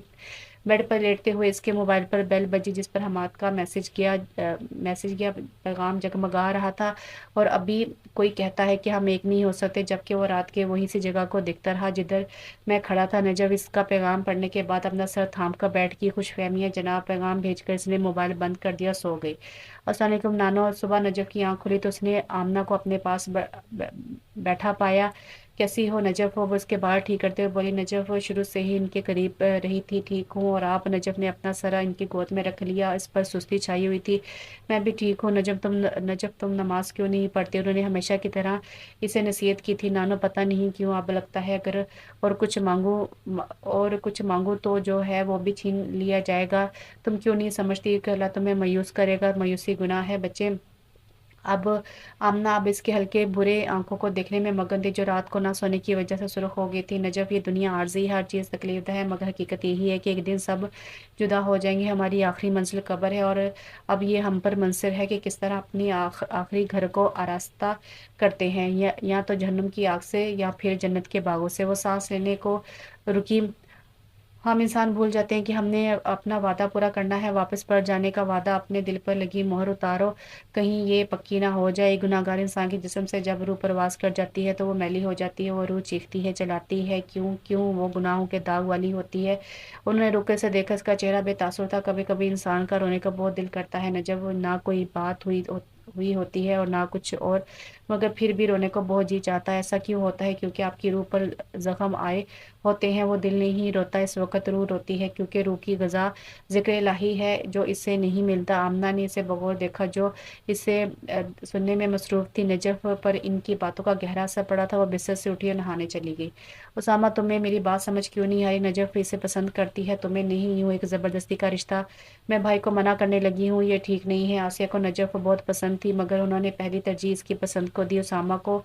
بیڈ پر لیٹتے ہوئے اس کے موبائل پر بیل بجی جس پر حماد کا میسج گیا پیغام جگمگا رہا تھا، اور ابھی کوئی کہتا ہے کہ ہم ایک نہیں ہو سکتے، جبکہ وہ رات کے وہیں سی جگہ کو دیکھتا رہا جدھر میں کھڑا تھا۔ نجف اس کا پیغام پڑھنے کے بعد اپنا سر تھام کر بیٹھ گئی۔ خوش فہمیاں جناب، پیغام بھیج کر اس نے موبائل بند کر دیا، سو گئی۔ السلام علیکم نانو۔ صبح نجف کی آنکھ کھلی تو اس نے آمنہ کو اپنے پاس بیٹھا پایا۔ کیسی ہو نجف؟ وہ اس کے بال ٹھیک کرتے ہوئے بولی۔ نجف شروع سے ہی ان کے قریب رہی تھی۔ ٹھیک ہوں، اور آپ؟ نجف نے اپنا سر ان کی گود میں رکھ لیا، اس پر سستی چھائی ہوئی تھی۔ میں بھی ٹھیک ہوں۔ نجف تم نماز کیوں نہیں پڑھتے؟ انہوں نے ہمیشہ کی طرح اسے نصیحت کی تھی۔ نانو پتہ نہیں کیوں اب لگتا ہے اگر اور کچھ مانگوں تو جو ہے وہ بھی چھین لیا جائے گا۔ تم کیوں نہیں سمجھتی کہ اللہ تمہیں مایوس کرے گا؟ مایوسی گناہ ہے بچے۔ آمنہ اب اس کے ہلکے برے آنکھوں کو دیکھنے میں مگن تھی جو رات کو نہ سونے کی وجہ سے سرخ ہو گئی تھی۔ نجف، یہ دنیا عارضی ہے، ہر چیز تکلیف دہ ہے، مگر حقیقت یہی ہے کہ ایک دن سب جدا ہو جائیں گے۔ ہماری آخری منزل قبر ہے، اور اب یہ ہم پر منحصر ہے کہ کس طرح اپنی آخری گھر کو آراستہ کرتے ہیں، یا تو جہنم کی آگ سے یا پھر جنت کے باغوں سے۔ وہ سانس لینے کو رکی، ہم انسان بھول جاتے ہیں کہ ہم نے اپنا وعدہ پورا کرنا ہے، واپس پلٹ جانے کا وعدہ، اپنے دل پر لگی مہر اتارو، کہیں یہ پکی نہ ہو جائے۔ گناہگار انسان کے جسم سے جب روح پرواز کر جاتی ہے تو وہ میلی ہو جاتی ہے، وہ روح چیختی ہے، چلاتی ہے، کیوں کیوں وہ گناہوں کے داغ والی ہوتی ہے۔ انہوں نے رکے سے دیکھا، اس کا چہرہ بے تاثر تھا۔ کبھی کبھی انسان کا رونے کا بہت دل کرتا ہے، نہ جب نہ کوئی بات ہوئی ہوتی ہے اور نہ کچھ اور، مگر پھر بھی رونے کو بہت جی چاہتا ہے۔ ایسا کیوں ہوتا ہے؟ کیونکہ آپ کی روح پر زخم آئے ہوتے ہیں، وہ دل نہیں روتا، اس وقت روح روتی ہے، کیونکہ روح کی غذا ذکر الہی ہے جو اس سے نہیں ملتا۔ آمنہ نے اسے بغور دیکھا جو اسے سننے میں مصروف تھی۔ نجف پر ان کی باتوں کا گہرا اثر پڑا تھا، وہ بستر سے اٹھی اور نہانے چلی گئی۔ اسامہ، تمہیں میری بات سمجھ کیوں نہیں آئی؟ نجف اسے پسند کرتی ہے، تمہیں نہیں، یوں ایک زبردستی کا رشتہ۔ میں بھائی کو منع کرنے لگی ہوں، یہ ٹھیک نہیں ہے۔ آسیہ کو نجف بہت پسند تھی، مگر انہوں نے پہلی ترجیح اس کی پسند کو دی۔ اسامہ کو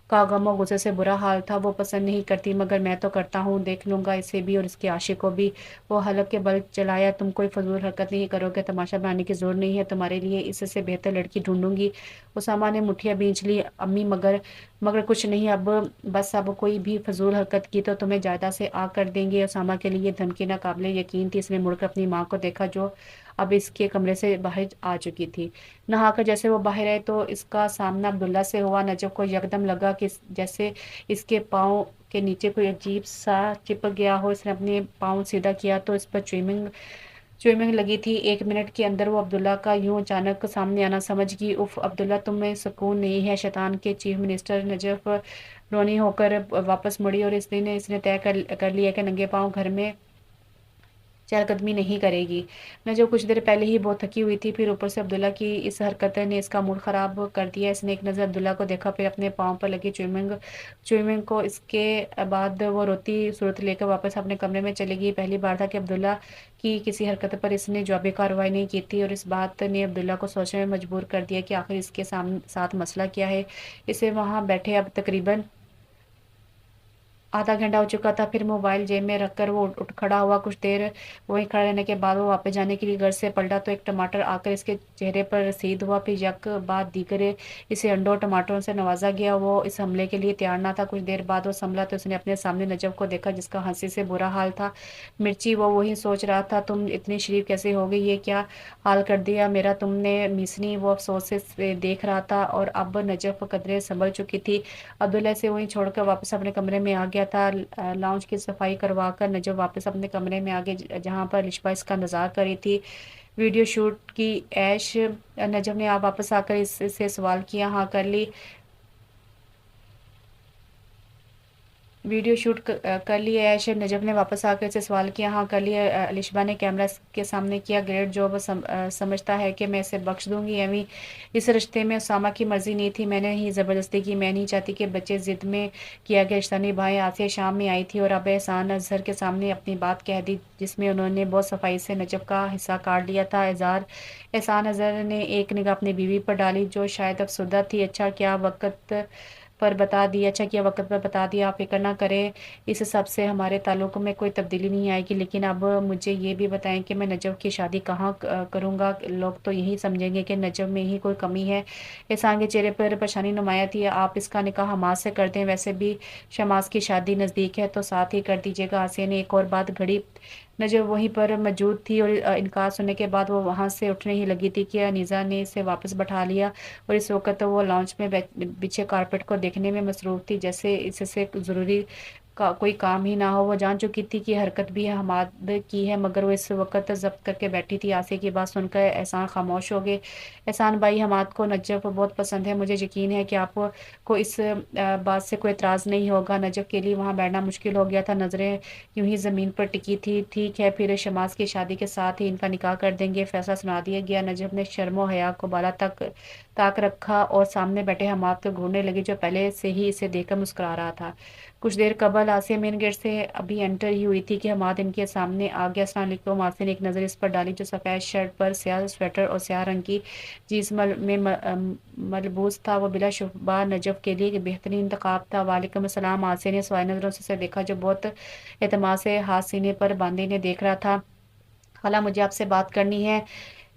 کا غم و غصے سے برا حال تھا، وہ پسند نہیں کرتی، مگر میں تو کرتا ہوں، دیکھ لوں گا اسے بھی اور اس کے عاشق کو بھی۔ وہ حلق کے بل چلایا، تم کوئی فضول حرکت نہیں کرو گے، تماشا بنانے کی ضرورت نہیں ہے، تمہارے لیے اس سے بہتر لڑکی ڈھونڈوں گی۔ اسامہ نے مٹھیاں بھینچ لی، امی مگر کچھ نہیں، اب کوئی بھی فضول حرکت کی تو تمہیں جائیداد سے آگ کر دیں گے۔ اسامہ کے لیے دھمکی ناقابل یقین تھی، اس نے مڑ کر اپنی ماں کو دیکھا جو اب اس کے کمرے سے باہر آ چکی تھی۔ نہا کر جیسے وہ باہر آئے تو اس کا سامنا عبداللہ سے ہوا۔ نجف کو یکدم لگا کہ جیسے اس کے پاؤں کے نیچے کوئی عجیب سا چپک گیا ہو۔ اس نے اپنے پاؤں سیدھا کیا تو اس پر چوئمنگ لگی تھی۔ ایک منٹ کے اندر وہ عبداللہ کا یوں اچانک سامنے آنا سمجھ گئی۔ اف عبداللہ، تمہیں سکون نہیں ہے؟ شیطان کے چیف منسٹر! نجف رونی ہو کر واپس مڑی اور اس نے طے کر لیا کہ ننگے پاؤں گھر میں چہل قدمی نہیں کرے گی۔ نجف کچھ دیر پہلے ہی بہت تھکی ہوئی تھی، پھر اوپر سے عبداللہ کی اس حرکت نے اس کا موڈ خراب کر دیا۔ اس نے ایک نظر عبداللہ کو دیکھا، پھر اپنے پاؤں پر لگی چوئمنگ کو۔ اس کے بعد وہ روتی صورت لے کر واپس اپنے کمرے میں چلی گئی۔ پہلی بار تھا کہ عبداللہ کی کسی حرکت پر اس نے جوابی کارروائی نہیں کی تھی، اور اس بات نے عبداللہ کو سوچنے میں مجبور کر دیا کہ آخر اس کے ساتھ مسئلہ کیا ہے۔ اسے وہاں بیٹھے اب تقریباً آدھا گھنٹہ ہو چکا تھا، پھر موبائل جیب میں رکھ کر وہ اٹھ کھڑا ہوا۔ کچھ دیر وہیں کھڑا رہنے کے بعد وہ واپس جانے کے لیے گھر سے پلٹا تو ایک ٹماٹر آ کر اس کے چہرے پر رسید ہوا، پھر یک بعد دیگر اسے انڈوں اور ٹماٹروں سے نوازا گیا۔ وہ اس حملے کے لیے تیار نہ تھا۔ کچھ دیر بعد وہ سنبھلا تو اس نے اپنے سامنے نجف کو دیکھا جس کا ہنسی سے برا حال تھا۔ مرچی، وہ وہی سوچ رہا تھا، تم اتنی شریف کیسے ہو گئی؟ یہ کیا حال کر دیا میرا تم نے میسنی؟ وہ افسوس سے دیکھ رہا تھا، اور اب نجف قدرے سنبھل چکی تھی۔ عبداللہ سے وہیں چھوڑ کر واپس اپنے کمرے میں آ گیا تھا۔ لاؤنج کی صفائی کروا کر نجف واپس اپنے کمرے میں آ گئے جہاں پر لشبہ اس کا انتظار کر رہی تھی۔ ویڈیو شوٹ کی ایش؟ نجف نے آپ واپس آ کر اس سے سوال کیا۔ ہاں، کر لی۔ ویڈیو شوٹ کر لی ہے ایش؟ نجف نے واپس آ کر اسے سوال کیا۔ ہاں، کر لی ہے۔ الشبہ نے کیمرہ کے سامنے کیا۔ گریٹ جاب، سمجھتا ہے کہ میں اسے بخش دوں گی؟ ایویں اس رشتے میں اسامہ کی مرضی نہیں تھی، میں نے ہی زبردستی کی۔ میں نہیں چاہتی کہ بچے ضد میں کیا گیا رشتہ نبھائیں۔ آسیہ شام میں آئی تھی اور اب احسان اظہر کے سامنے اپنی بات کہہ دی، جس میں انہوں نے بہت صفائی سے نجف کا حصہ کاٹ لیا تھا۔ احسان اظہر نے ایک نگاہ اپنی بیوی پر ڈالی جو شاید افسردہ تھی۔ اچھا کیا وقت پر بتا دیا، آپ فکر نہ کریں، اس سب سے ہمارے تعلق میں کوئی تبدیلی نہیں آئے گی۔ لیکن اب مجھے یہ بھی بتائیں کہ میں نجف کی شادی کہاں کروں گا؟ لوگ تو یہی سمجھیں گے کہ نجف میں ہی کوئی کمی ہے۔ احسان کے چہرے پر پریشانی نمایاں تھی۔ آپ اس کا نکاح حماد سے کر دیں، ویسے بھی شماس کی شادی نزدیک ہے تو ساتھ ہی کر دیجیے گا۔ آسیہ نے ایک اور بات گھڑی۔ نجف وہیں پر موجود تھی اور انکار سننے کے بعد وہ وہاں سے اٹھنے ہی لگی تھی کہ انیزہ نے اسے واپس بٹھا لیا، اور اس وقت وہ لاؤنج میں بچھے کارپیٹ کو دیکھنے میں مصروف تھی جیسے اس سے ضروری کوئی کام ہی نہ ہو۔ وہ جان چکی تھی کہ حرکت بھی حماد کی ہے، مگر وہ اس وقت ضبط کر کے بیٹھی تھی۔ آسیہ کی بات سن کر احسان خاموش ہو گئے۔ احسان بھائی، حماد کو نجف بہت پسند ہے، مجھے یقین ہے کہ آپ کو اس بات سے کوئی اعتراض نہیں ہوگا۔ نجف کے لیے وہاں بیٹھنا مشکل ہو گیا تھا، نظریں یوں ہی زمین پر ٹکی تھی۔ ٹھیک ہے، پھر شماس کی شادی کے ساتھ ہی ان کا نکاح کر دیں گے، فیصلہ سنا دیا گیا۔ نجف نے شرم و حیا کو بالا تاک رکھا اور سامنے بیٹھے حماد کو گھورنے لگی جو پہلے سے ہی اسے دیکھ کر مسکرا رہا تھا۔ کچھ دیر قبل آسیہ مین گیٹ سے ابھی انٹر ہی ہوئی تھی کہ حماد ان کے سامنے آ گیا۔ السلام علیکم۔ آسیہ نے ایک نظر اس پر ڈالی جو سفید شرٹ پر سیاہ سویٹر اور سیاہ رنگ کی جینس میں ملبوس تھا، وہ بلا شبہ نجف کے لیے ایک بہترین انتخاب تھا۔ وعلیکم السلام۔ آسیہ نے سوال نظروں سے اسے دیکھا جو بہت اعتماد سے ہاتھ سینے پر باندھے انہیں دیکھ رہا تھا۔ خالہ، مجھے آپ سے بات کرنی ہے۔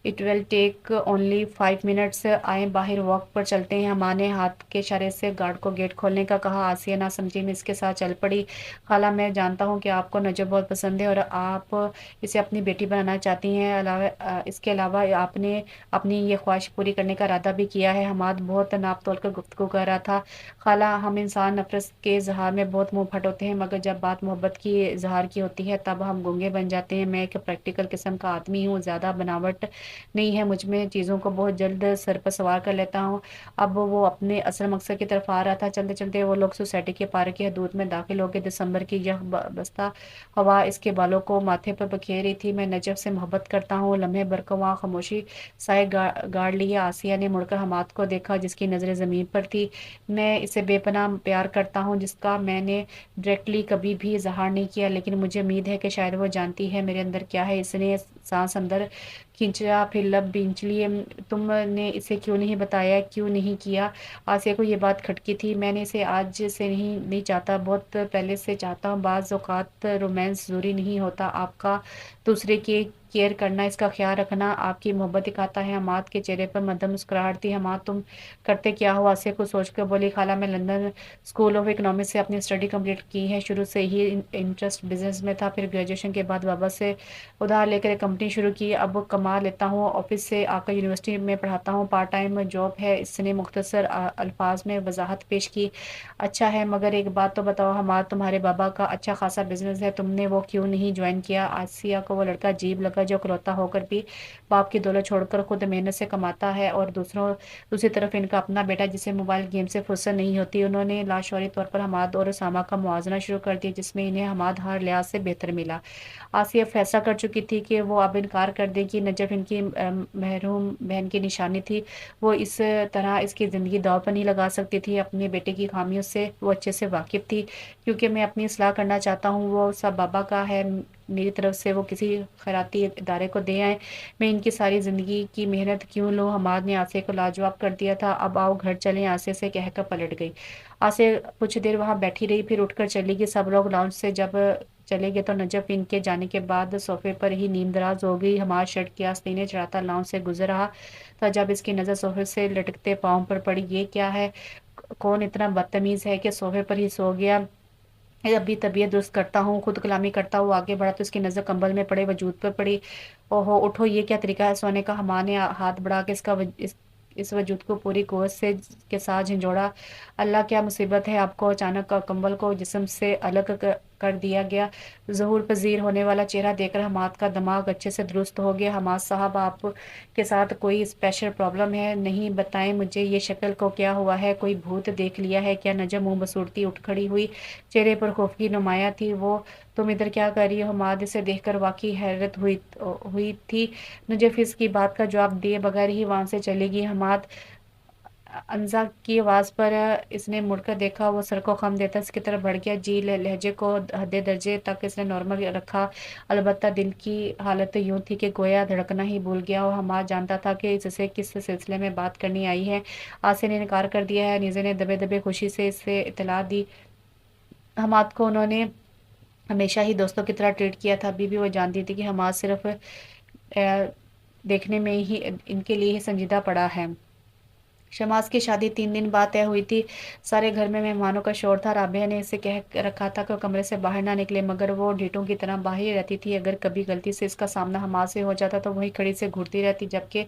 It will take only 5 minutes, آئیں باہر واک پر چلتے ہیں۔ ماں نے ہاتھ کے اشارے سے گارڈ کو گیٹ کھولنے کا کہا۔ آسیہ نہ سمجھی میں اس کے ساتھ چل پڑی۔ خالہ میں جانتا ہوں کہ آپ کو نجف بہت پسند ہے اور آپ اسے اپنی بیٹی بنانا چاہتی ہیں، اس کے علاوہ آپ نے اپنی یہ خواہش پوری کرنے کا ارادہ بھی کیا ہے۔ حماد بہت ناپ تول کر گفتگو کر رہا تھا۔ خالہ، ہم انسان نفرت کے اظہار میں بہت منہ پھٹ ہوتے ہیں، مگر جب بات محبت کی اظہار کی ہوتی ہے تب ہم گونگے بن جاتے ہیں۔ میں ایک پریکٹیکل قسم کا آدمی ہوں، زیادہ بناوٹ نہیں ہے مجھ میں، چیزوں کو بہت جلد سر پر سوار کر لیتا ہوں۔ اب وہ اپنے اصل مقصد کی طرف آ رہا تھا۔ چلتے چلتے وہ لوگ سوسائٹی کے پارک کی حدود میں داخل ہو گئے۔ دسمبر کی یخ بستہ ہوا اس کے بالوں کو ماتھے پر بکھیر رہی تھی۔ میں نجف سے محبت کرتا ہوں۔ لمحے بھر کو وہاں خاموشی سائے گاڑ لیا۔ آسیہ نے مڑ کر حماد کو دیکھا جس کی نظریں زمین پر تھی۔ میں اسے بے پناہ پیار کرتا ہوں، جس کا میں نے ڈائریکٹلی کبھی بھی اظہار نہیں کیا، لیکن مجھے امید ہے کہ شاید وہ جانتی ہے میرے اندر کیا ہے۔ اس نے سانس اندر کھینچا، پھر لب بھینچ لیے۔ تم نے اسے کیوں نہیں بتایا، کیوں نہیں کیا؟ آسیہ کو یہ بات کھٹکی تھی۔ میں نے اسے آج سے نہیں چاہتا، بہت پہلے سے چاہتا ہوں۔ بعض اوقات رومانس ضروری نہیں ہوتا، آپ کا دوسرے کی کیئر کرنا، اس کا خیال رکھنا آپ کی محبت دکھاتا ہے۔ حماد کے چہرے پر مدھم مسکراہٹ تھی۔ حماد، تم کرتے کیا ہو؟ آسیہ کو سوچ کر بولی۔ خالہ، میں لندن اسکول آف اکنامکس سے اپنی اسٹڈی کمپلیٹ کی ہے۔ شروع سے ہی انٹرسٹ بزنس میں تھا، پھر گریجویشن کے بعد بابا سے ادھار لے کر ایک کمپنی شروع کی، اب کما لیتا ہوں، آفس سے آ کر یونیورسٹی میں پڑھاتا ہوں، پارٹ ٹائم جاب ہے۔ اس نے مختصر الفاظ میں وضاحت پیش کی۔ اچھا ہے، مگر ایک بات تو بتاؤ حماد، تمہارے بابا کا اچھا خاصا بزنس ہے، تم نے وہ کیوں نہیں جوائن کیا؟ آسیہ کو وہ لڑکا عجیب لگا جو اکلوتا ہو کر بھی باپ کی دولت چھوڑ کر خود محنت سے کماتا ہے، اور دوسری طرف ان کا اپنا بیٹا جسے موبائل گیم سے فرصت نہیں ہوتی۔ انہوں نے لاشعوری طور پر حماد اور اسامہ کا موازنہ شروع کر دیا، جس میں انہیں حماد ہر لحاظ سے بہتر ملا۔ آسیہ فیصلہ کر چکی تھی کہ وہ اب انکار کر دے گی۔ نجف ان کی محروم بہن کی نشانی تھی، وہ اس طرح اس کی زندگی داؤ پر نہیں لگا سکتی تھی۔ اپنے بیٹے کی خامیوں سے وہ اچھے سے واقف تھی۔ کیونکہ میں اپنی اصلاح کرنا چاہتا ہوں، وہ سب بابا کا ہے، میری طرف سے وہ کسی خیراتی ادارے کو دے آئیں، میں ان کی ساری زندگی کی محنت کیوں لوں؟ حماد نے آسیہ کو لاجواب کر دیا تھا۔ اب آؤ گھر چلیں، آسیہ سے کہہ کر پلٹ گئی۔ آسیہ کچھ دیر وہاں بیٹھی رہی، پھر اٹھ کر چلی گئی۔ سب لوگ لاؤنج سے جب چلے گئے تو نجف ان کے جانے کے بعد صوفے پر ہی نیم دراز ہو گئی۔ حماد شرٹ کی آستینیں چڑھاتا لاؤنج سے گزر رہا تھا جب اس کی نظر صوفے سے لٹکتے پاؤں پر پڑی۔ یہ کیا ہے؟ کون اتنا بدتمیز ہے کہ صوفے پر ہی سو گیا؟ ابھی طبیعت درست کرتا ہوں۔ خود کلامی کرتا ہوا آگے بڑھا تو اس کی نظر کمبل میں پڑے وجود پر پڑی۔ اوہو، اٹھو، یہ کیا طریقہ ہے سونے کا؟ حماد نے ہاتھ بڑھا کے اس وجود کو پوری قوت کے ساتھ جھنجھوڑا۔ اللہ، کیا مصیبت ہے آپ کو؟ اچانک کمبل کو جسم سے الگ کر دیا گیا۔ ظہور پذیر ہونے والا چہرہ دیکھ کر حماد کا دماغ اچھے سے درست ہو گیا۔ حماد صاحب، آپ کے ساتھ کوئی اسپیشل پرابلم ہے؟ نہیں، بتائیں مجھے، یہ شکل کو کیا ہوا ہے؟ کوئی بھوت دیکھ لیا ہے کیا؟ نجم منہ بسوڑتی اٹھ کھڑی ہوئی، چہرے پر خوفگی نمایاں تھی۔ وہ تم ادھر کیا کر رہی ہو؟ حماد اسے دیکھ کر واقعی حیرت ہوئی تھی۔ نجف اس کی بات کا جواب دیے بغیر ہی وہاں سے چلی گئی۔ حماد، انزا کی آواز پر اس نے مڑ کر دیکھا، وہ سر کو خم دیتا اس کی طرف بڑھ گیا۔ جی، لہجے کو حد درجے تک اس نے نارمل رکھا، البتہ دل کی حالت یوں تھی کہ گویا دھڑکنا ہی بھول گیا ہو۔ حماد جانتا تھا کہ اس سے کس سلسلے میں بات کرنی آئی ہے۔ آسیہ نے انکار کر دیا ہے، نیزے نے دبے دبے خوشی سے اسے اطلاع دی۔ حماد کو انہوں نے ہمیشہ ہی دوستوں کی طرح ٹریٹ کیا تھا، ابھی بھی وہ جانتی تھی کہ حماد صرف دیکھنے میں ہی ان کے لیے ہی سنجیدہ پڑا ہے۔ شماس کی شادی 3 دن بعد طے ہوئی تھی۔ سارے گھر میں مہمانوں کا شور تھا۔ رابعہ نے اسے کہہ رکھا تھا کہ وہ کمرے سے باہر نہ نکلے، مگر وہ ڈھیٹوں کی طرح باہر ہی رہتی تھی۔ اگر کبھی غلطی سے اس کا سامنا حماد سے ہو جاتا تو وہیں کھڑی سے گھورتی رہتی، جبکہ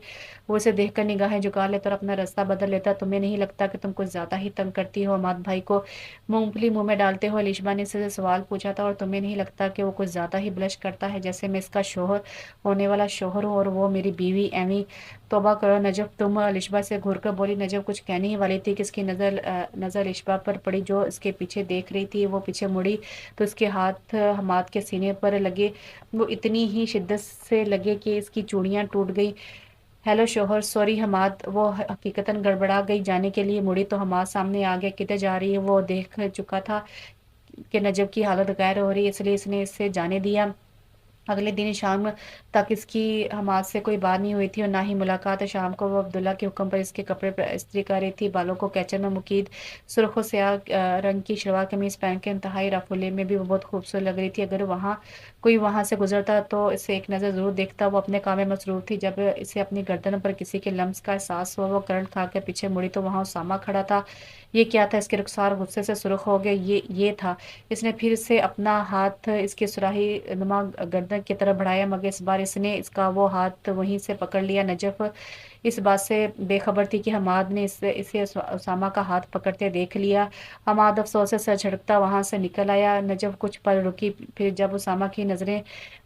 وہ اسے دیکھ کر نگاہیں جھکا لیتا اور اپنا راستہ بدل لیتا۔ تمہیں نہیں لگتا کہ تم کچھ زیادہ ہی تنگ کرتی ہو حماد بھائی کو؟ مونگ پھلی منہ میں ڈالتے ہوئے الیشبا نے اس سے سوال پوچھا تھا۔ اور تمہیں نہیں لگتا کہ وہ کچھ زیادہ ہی بلش کرتا ہے، جیسے میں اس کا شوہر ہونے والا شوہر ہوں اور وہ میری بیوی؟ ایویں توبہ کرو نجف تم، الیشبا سے گھور کر بولی۔ نجف کچھ کہنے ہی والی تھی کہ اس کی نظر الیشبا پر پڑی جو اس کے پیچھے دیکھ رہی تھی۔ وہ پیچھے مڑی تو اس کے ہاتھ حماد کے سینے پر لگے، وہ اتنی ہی شدت سے لگے کہ اس کی چوڑیاں ٹوٹ گئیں۔ ہیلو شوہر، سوری حماد۔ وہ حقیقتاً گڑبڑا گئی، جانے کے لیے مڑی تو حماد سامنے آ گیا۔ کدھر جا رہی ہے؟ وہ دیکھ چکا تھا کہ نجف کی حالت غیر ہو رہی ہے، اس لیے اس نے اسے جانے دیا۔ اگلے دن شام تک اس کی حماد سے کوئی بات نہیں ہوئی تھی اور نہ ہی ملاقات. شام کو وہ عبداللہ کے حکم پر اس کے کپڑے پر استری کر رہی تھی. بالوں کو کیچر میں مکید سرخ و سیاہ رنگ کی شلوار قمیض پہن کے انتہائی رفولے میں بھی وہ بہت خوبصورت لگ رہی تھی. اگر کوئی وہاں سے گزرتا تو اسے ایک نظر ضرور دیکھتا. وہ اپنے کام میں مصروف تھی. جب اسے اپنی گردن پر کسی کے لمس کا احساس ہوا وہ کرنٹ کھا کے پیچھے مڑی تو وہاں اسامہ کھڑا تھا. یہ کیا تھا؟ اس کے رخسار غصے سے سرخ ہو گئے. یہ تھا. اس نے پھر سے اپنا ہاتھ اس کے سراہی نما گردن کی طرف بڑھایا مگر اس بار اس نے اس کا وہ ہاتھ وہیں سے پکڑ لیا. نجف اس بات سے بے خبر تھی کہ حماد نے اسے اسامہ کا ہاتھ پکڑتے دیکھ لیا. حماد افسوس سے سر جھٹکتا وہاں سے نکل آیا. نجف کچھ پل رکی. پھر جب اسامہ کی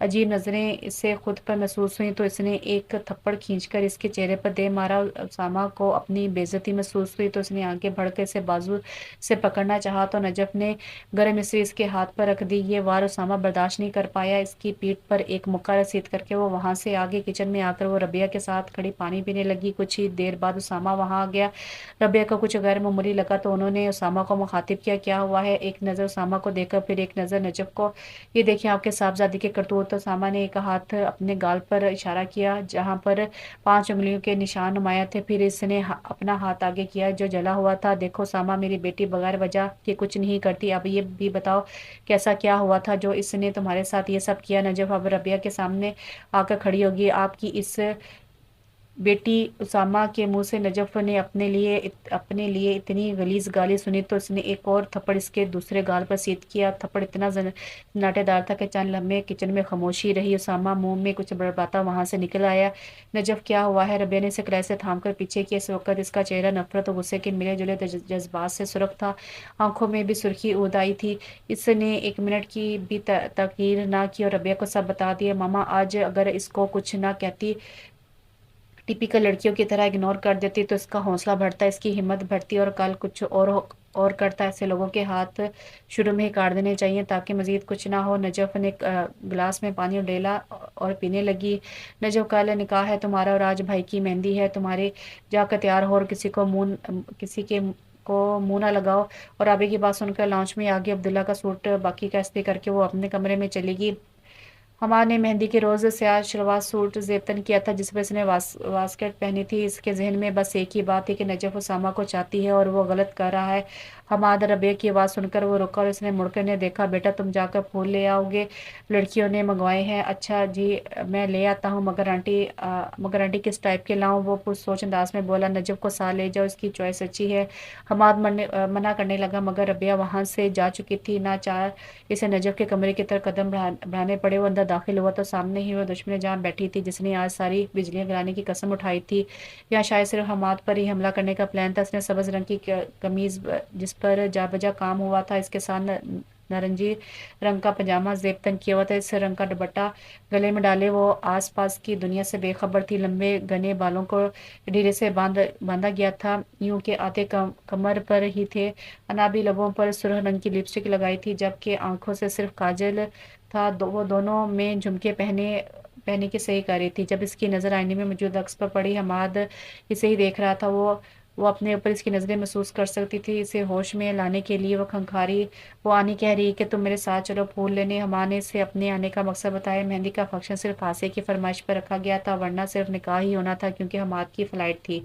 عجیب نظریں اسے خود پر محسوس ہوئیں تو اس نے ایک تھپڑ کھینچ کر اس کے چہرے پر دے مارا. اسامہ کو اپنی بے عزتی محسوس ہوئی تو اس نے آگے بڑھ کر اسے بازو سے پکڑنا چاہا تو نجف نے گرم استری اس کے ہاتھ پر رکھ دی. یہ وار اسامہ برداشت نہیں کر پایا. اس کی پیٹھ پر ایک مکہ رسید کر کے وہ وہاں سے آگے کچن میں آ کر وہ ربیہ کے ساتھ کھڑی پانی پینے لگی. کچھ ہی دیر بعد اسامہ وہاں آ گیا. ربیہ کو کچھ غیر معمولی لگا تو انہوں نے اسامہ کو مخاطب کیا. کیا ہوا ہے؟ ایک نظر اسامہ کو دیکھا پھر ایک نظر نجف کو. یہ دیکھیں آپ کے صاحبزادے کے کرتوت. اسامہ نے ایک ہاتھ اپنے گال پر اشارہ کیا جہاں پر 5 انگلیوں کے نشان نمایاں تھے. پھر اس نے اپنا ہاتھ آگے کیا جو جلا ہوا تھا. دیکھو اسامہ میری بیٹی بغیر وجہ کے کچھ نہیں کرتی. اب یہ بھی بتاؤ کیسا کیا ہوا تھا جو اس نے تمہارے ساتھ یہ سب کیا. نجف اب ربیہ کے سامنے آ کر کھڑی ہوگی. آپ کی اس بیٹی اسامہ کے منہ سے نجف نے اپنے لیے اتنی غلیظ گالی سنی تو اس نے ایک اور تھپڑ اس کے دوسرے گال پر سیدھ کیا. تھپڑ اتنا ناٹے دار تھا کہ چند لمحے کچن میں خاموشی رہی. اسامہ منہ میں کچھ بڑبڑاتا وہاں سے نکل آیا. نجف کیا ہوا ہے؟ ربیہ نے اسے کلائی سے تھام کر پیچھے کیا. اس وقت اس کا چہرہ نفرت اور غصے کے ملے جلے جذبات سے سرخ تھا. آنکھوں میں بھی سرخی عود آئی تھی. اس نے 1 منٹ کی بھی تاخیر نہ کی اور ربیہ کو سب بتا دیا. ماما آج اگر اس کو کچھ نہ کہتی ٹپیکل لڑکیوں کی طرح اگنور کر دیتی تو اس کا حوصلہ بڑھتا اس کی ہمت بڑھتی اور کل کچھ اور کرتا. ایسے لوگوں کے ہاتھ شروع میں ہی کاٹ دینے چاہیے تاکہ مزید کچھ نہ ہو. نجف نے گلاس میں پانی ڈالا اور پینے لگی. نجف کل نکاح ہے تمہارا اور آج بھائی کی مہندی ہے. تمہارے جا کر تیار ہو اور کسی کے منہ نہ لگاؤ. اور آبی کی بات سن کر لانچ میں آگے عبداللہ کا سوٹ باقی کا استری کر کے وہ اپنے کمرے میں چلی گئی. حماد نے مہندی کے روز سیاہ شلوار سوٹ زیبتن کیا تھا جس پر اس نے واسکٹ پہنی تھی. اس کے ذہن میں بس ایک ہی بات تھی کہ نجف اسامہ کو چاہتی ہے اور وہ غلط کر رہا ہے. حماد ربیہ کی آواز سن کر وہ رکا اور اس نے مڑ کر نے دیکھا. بیٹا تم جا کر پھول لے آؤ گے؟ لڑکیوں نے منگوائے ہیں. اچھا جی میں لے آتا ہوں مگر آنٹی کس ٹائپ کے لاؤں؟ وہ پرسوچ انداز میں بولا. نجف کو ساتھ لے جاؤ اس کی چوائس اچھی ہے. حماد منع کرنے لگا مگر ربیہ وہاں سے جا چکی تھی. نہ چاہ اسے نجف کے کمرے کی طرف قدم بڑھانے پڑے. وہ اندر داخل ہوا تو سامنے ہی وہ دشمن جان بیٹھی تھی جس نے آج ساری بجلیاں گرانے کی قسم اٹھائی تھی. یا شاید صرف حماد پر ہی حملہ کرنے کا پلان تھا. اس نے سبز رنگ کی قمیض جس پر جا بجا کام ہوا تھا اس کے ساتھ نارنجی رنگ کا پاجامہ زیب تن کیا ہوا تھا. اس رنگ کا دوپٹہ گلے میں ڈالے وہ آس پاس کی دنیا سے بے خبر تھی. لمبے گھنے بالوں کو ڈھیرے سے باندھا گیا تھا یوں کہ آتے کمر پر ہی تھے. انابی لبوں پر سرخ رنگ کی لپسٹک لگائی تھی جبکہ آنکھوں سے صرف کاجل تھا. وہ دونوں میں جھمکے پہنے کی صحیح کر رہی تھی. جب اس کی نظر آئینے میں موجود عکس پر پڑی حماد اسے ہی دیکھ رہا تھا. وہ اپنے اوپر اس کی نظریں محسوس کر سکتی تھی. اسے ہوش میں لانے کے لیے وہ کھنکھاری. وہ آنی کہہ رہی کہ تم میرے ساتھ چلو پھول لینے. حماد نے اسے اپنے آنے کا مقصد بتایا. مہندی کا فنکشن صرف آسیہ کی فرمائش پر رکھا گیا تھا ورنہ صرف نکاح ہی ہونا تھا کیونکہ حماد کی فلائٹ تھی.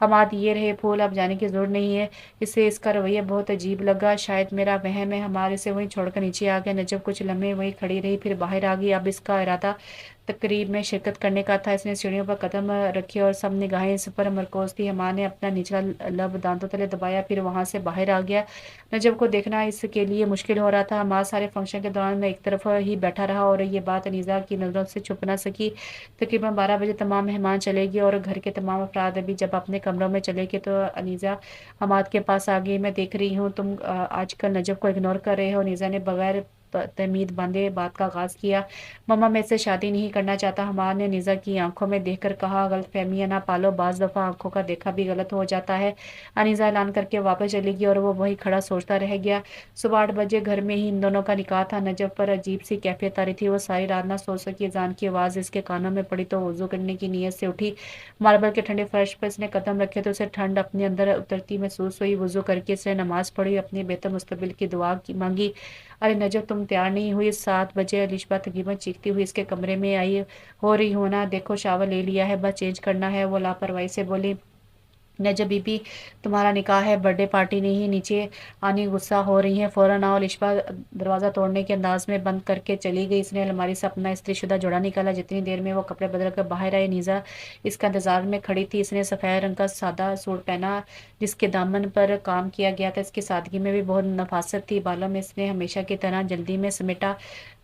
حماد یہ رہے پھول. اب جانے کی ضرورت نہیں ہے. اسے اس کا رویہ بہت عجیب لگا. شاید میرا وہم ہے. حماد اسے وہیں چھوڑ کر نیچے آ گیا. نجف کچھ لمحے وہیں کھڑی رہی پھر باہر آ گئی. اب اس کا ارادہ تقریب میں شرکت کرنے کا تھا. اس نے سیڑھیوں پر قدم رکھے اور سب نگاہیں اس پر مرکوز تھی. حماد نے اپنا نچلا لب دانتوں تلے دبایا پھر وہاں سے باہر آ گیا. نجف کو دیکھنا اس کے لیے مشکل ہو رہا تھا. حماد سارے فنکشن کے دوران ایک طرف ہی بیٹھا رہا اور یہ بات انیزہ کی نظروں سے چھپ نہ سکی. تقریباً 12 بجے تمام مہمان چلے گئے اور گھر کے تمام افراد بھی جب اپنے کمروں میں چلے گئے تو انیزہ حماد کے پاس آ گئی. میں دیکھ رہی ہوں تم آج کل نجف کو اگنور کر رہے ہو. انیزہ نے بغیر تمید باندھے بات کا آغاز کیا. ماما میں اس سے شادی نہیں کرنا چاہتا. حماد نے انیزہ کی آنکھوں میں دیکھ کر کہا. غلط فہمیاں نہ پالو. بعض دفعہ آنکھوں کا دیکھا بھی غلط ہو جاتا ہے. انیزہ اعلان کر کے واپس چلی گئی اور وہ وہیں کھڑا سوچتا رہ گیا. صبح 8 بجے گھر میں ہی ان دونوں کا نکاح تھا. نجف پر عجیب سی کیفیت آ رہی تھی. وہ ساری رات نہ سو سکی. اذان کی آواز اس کے کانوں میں پڑی تو وضو کرنے کی نیت سے اٹھی. ماربل کے ٹھنڈے فرش پر اس نے قدم رکھے تو اسے ٹھنڈ اپنے اندر اترتی محسوس ہوئی. وضو کر کے اس نے نماز پڑھی. اپنے بہتر مستقبل کی دعا مانگی. ارے نجف تم تیار نہیں ہوئی؟ 7 بجے الشبا تقریباً چیختی ہوئی اس کے کمرے میں آئی۔ ہو رہی ہو نا، دیکھو شاور لے لیا ہے، بس چینج کرنا ہے، وہ لاپرواہی سے بولی۔ نجف بی بی تمہارا نکاح ہے، برتھ ڈے پارٹی نہیں، نیچے آنی غصہ ہو رہی ہیں، فوراً آؤ۔ الشبا دروازہ توڑنے کے انداز میں بند کر کے چلی گئی۔ اس نے الماری سے اپنا استری شدہ جوڑا نکالا۔ جتنی دیر میں وہ کپڑے بدل کر باہر آئی، نیزا اس کا انتظار میں کھڑی تھی۔ اس نے سفید رنگ کا سادہ سوٹ پہنا جس کے دامن پر کام کیا گیا تھا۔ اس کی سادگی میں بھی بہت نفاست تھی۔ بالوں میں اس نے ہمیشہ کی طرح جلدی میں سمیٹا۔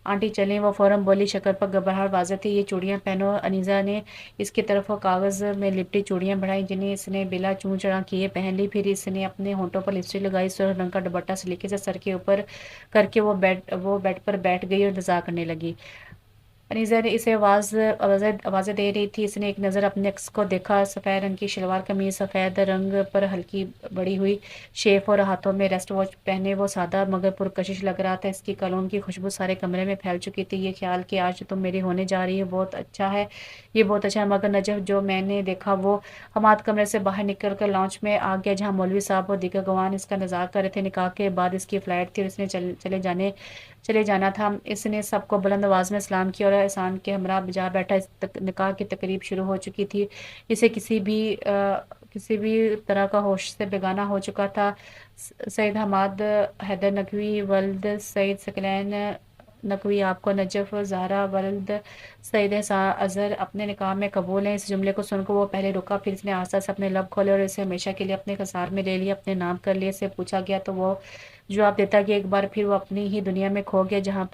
آنٹی چلیں، وہ فوراً بولی۔ شکل پر گھبراہٹ واضح تھی۔ یہ چوڑیاں پہنو۔ انیزا نے اس کی طرف وہ کاغذ میں لپٹی چوڑیاں بڑھائیں جنہیں اس نے بلا چوں چڑا کیے پہن لی۔ پھر اس نے اپنے ہونٹوں پر لپسٹک لگائی۔ سرخ رنگ کا دوپٹہ سلیقے سے سر کے اوپر کر کے وہ بیڈ پر بیٹھ گئی اور انتظار کرنے لگی۔ انیزا نے اسے آوازیں دے رہی تھی۔ اس نے ایک نظر اپنے عکس کو دیکھا۔ سفید رنگ کی شلوار قمیض، سفید رنگ پر ہلکی بڑی ہوئی شیف اور ہاتھوں میں ریسٹ واچ پہنے وہ سادہ مگر پرکشش لگ رہا تھا۔ اس کی کولون کی خوشبو سارے کمرے میں پھیل چکی تھی۔ یہ خیال کہ آج تم میری ہونے جا رہی ہو بہت اچھا ہے، یہ بہت اچھا ہے، مگر نجف جو میں نے دیکھا وہ۔ حماد کمرے سے باہر نکل کر لاؤنج میں آ گیا جہاں مولوی صاحب اور دیگر گواہ اس کا انتظار کر رہے تھے۔ نکاح کے بعد اس کی فلائٹ تھی اور اس نے چلے جانا تھا۔ اس نے سب کو بلند آواز میں سلام کیا اور احسان کے ہمراہ جا بیٹھا۔ نکاح کی تقریب شروع ہو چکی تھی۔ اسے کسی بھی طرح کا ہوش سے بیگانہ ہو چکا تھا۔ سید حماد حیدر نقوی ولد سید ثقلین نقوی آپ کو نجف زہرا ولد سید احسان اظہر اپنے نکاح میں قبول ہیں۔ اس جملے کو سن کر وہ پہلے رکا، پھر اس نے آہستہ سے اپنے لب کھولے اور اسے ہمیشہ کے لیے اپنے خسار میں لے لیا، اپنے نام کر لیا۔ اسے پوچھا گیا تو وہ جواب دیتا کہ ایک بار پھر وہ اپنی ہی دنیا میں کھو گیا جہاں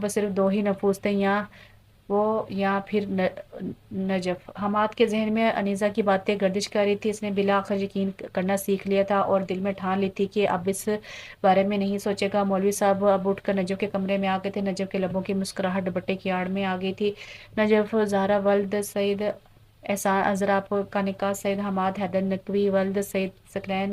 پر صرف 2 ہی نفوس تھے، یا وہ یا پھر نجف۔ حماد کے ذہن میں انیزا کی باتیں گردش کر رہی تھی۔ اس نے بالآخر یقین کرنا سیکھ لیا تھا اور دل میں ٹھان لی تھی کہ اب اس بارے میں نہیں سوچے گا۔ مولوی صاحب اب اٹھ کر نجف کے کمرے میں آ گئے تھے۔ نجف کے لبوں کی مسکراہٹ دوپٹے کی آڑ میں آ گئی تھی۔ نجف زہرا ولد سید احسان اظہر آپ کا نکاح سید حماد حیدر نقوی ولد سید ثقلین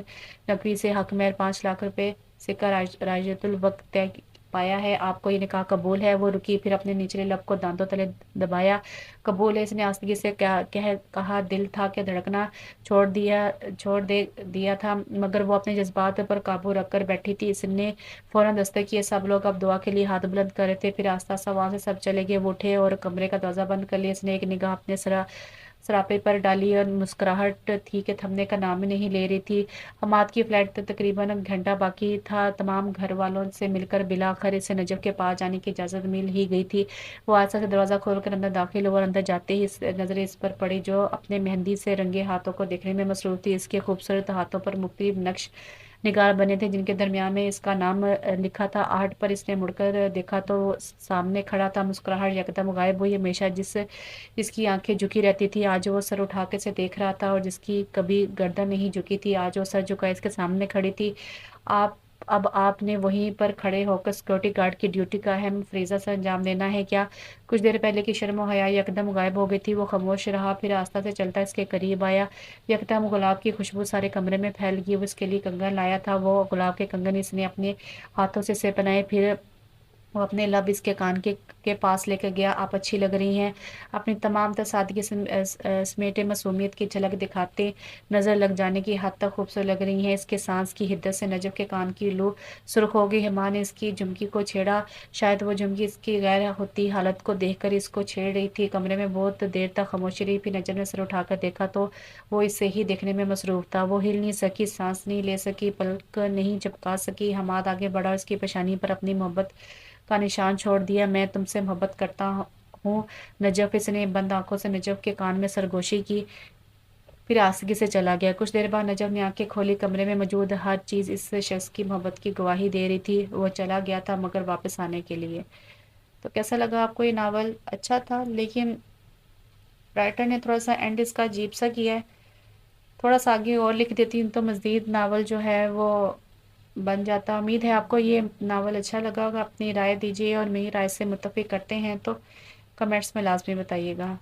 نقوی سے حق مہر 5 لاکھ روپے سے کا راجۃ الوقت طے پایا ہے۔ آپ کو یہ نکاح قبول ہے؟ وہ رکی، پھر اپنے نچلے لب کو دانتوں تلے دبایا۔ قبول ہے، اس نے آستگی سے کہا۔ دل تھا کہ دھڑکنا چھوڑ دیا تھا، مگر وہ اپنے جذبات پر قابو رکھ کر بیٹھی تھی۔ اس نے فوراً دستک کی۔ سب لوگ اب دعا کے لیے ہاتھ بلند کر رہے تھے۔ پھر آہستہ آہستہ وہاں سے سب چلے گئے۔ وہ اٹھے اور کمرے کا دروازہ بند کر لیا۔ اس نے ایک نگاہ اپنے سراپے پر ڈالی اور مسکراہٹ تھی کہ تھمنے کا نام ہی نہیں لے رہی تھی۔ حماد کی فلائٹ تقریباً گھنٹہ باقی تھا۔ تمام گھر والوں سے مل کر بالآخر اسے نجف کے پاس جانے کی اجازت مل ہی گئی تھی۔ وہ آہستہ سے دروازہ کھول کر اندر داخل ہوا اور اندر جاتے ہی نظریں اس پر پڑی جو اپنے مہندی سے رنگے ہاتھوں کو دیکھنے میں مصروف تھی۔ اس کے خوبصورت ہاتھوں پر مختلف نقش نگار بنے تھے جن کے درمیان میں اس کا نام لکھا تھا۔ آہٹ پر اس نے مڑ کر دیکھا تو وہ سامنے کھڑا تھا۔ مسکراہٹ یکدم غائب ہوئی۔ ہمیشہ جس کی آنکھیں جھکی رہتی تھی آج وہ سر اٹھا کے اسے دیکھ رہا تھا، اور جس کی کبھی گردن نہیں جھکی تھی آج وہ سر جھکائے اس کے سامنے کھڑی تھی۔ اب آپ نے وہیں پر کھڑے ہو کر سیکورٹی گارڈ کی ڈیوٹی کا اہم فریضہ سر انجام دینا ہے کیا؟ کچھ دیر پہلے کی شرم و حیا یکدم غائب ہو گئی تھی۔ وہ خاموش رہا، پھر آہستہ سے چلتا اس کے قریب آیا۔ یکدم گلاب کی خوشبو سارے کمرے میں پھیل گئی۔ وہ اس کے لیے کنگن لایا تھا۔ وہ گلاب کے کنگن اس نے اپنے ہاتھوں سے اسے پہنائے، پھر وہ اپنے لب اس کے کان کے پاس لے کر گیا۔ آپ اچھی لگ رہی ہیں، اپنی تمام تر سادگی سمیٹے معصومیت کی جھلک دکھاتے نظر لگ جانے کی حد تک خوبصورت لگ رہی ہیں۔ اس کے سانس کی حدت سے نجف کے کان کی لو سرخ ہو گئی۔ حماد نے اس کی جھمکی کو چھیڑا، شاید وہ جھمکی اس کی غیر ہوتی حالت کو دیکھ کر اس کو چھیڑ رہی تھی۔ کمرے میں بہت دیر تک خاموشی رہی، پھر نجف نے سر اٹھا کر دیکھا تو وہ اسے ہی دیکھنے میں مصروف تھا۔ وہ ہل نہیں سکی، سانس نہیں لے سکی، پلک نہیں جھپکا سکی۔ حماد آگے بڑھا اور اس کی پیشانی پر اپنی محبت کا نشان چھوڑ دیا۔ میں تم سے محبت کرتا ہوں نجف۔ اس نے بند آنکھوں سے نجف کے کان میں سرگوشی کی، پھر آہستگی سے چلا گیا۔ کچھ دیر بعد نجف نے آنکھیں کھولی۔ کمرے میں موجود ہر چیز اس شخص کی محبت کی گواہی دے رہی تھی۔ وہ چلا گیا تھا مگر واپس آنے کے لیے۔ تو کیسا لگا آپ کو یہ ناول؟ اچھا تھا، لیکن رائٹر نے تھوڑا سا اینڈ اس کا عجیب سا کیا ہے۔ تھوڑا سا آگے اور لکھ دیتی تو مزید ناول جو ہے وہ بن جاتا۔ امید ہے آپ کو یہ ناول اچھا لگا ہوگا۔ اپنی رائے دیجیے اور میری رائے سے متفق کرتے ہیں تو کمنٹس میں لازمی بتائیے گا۔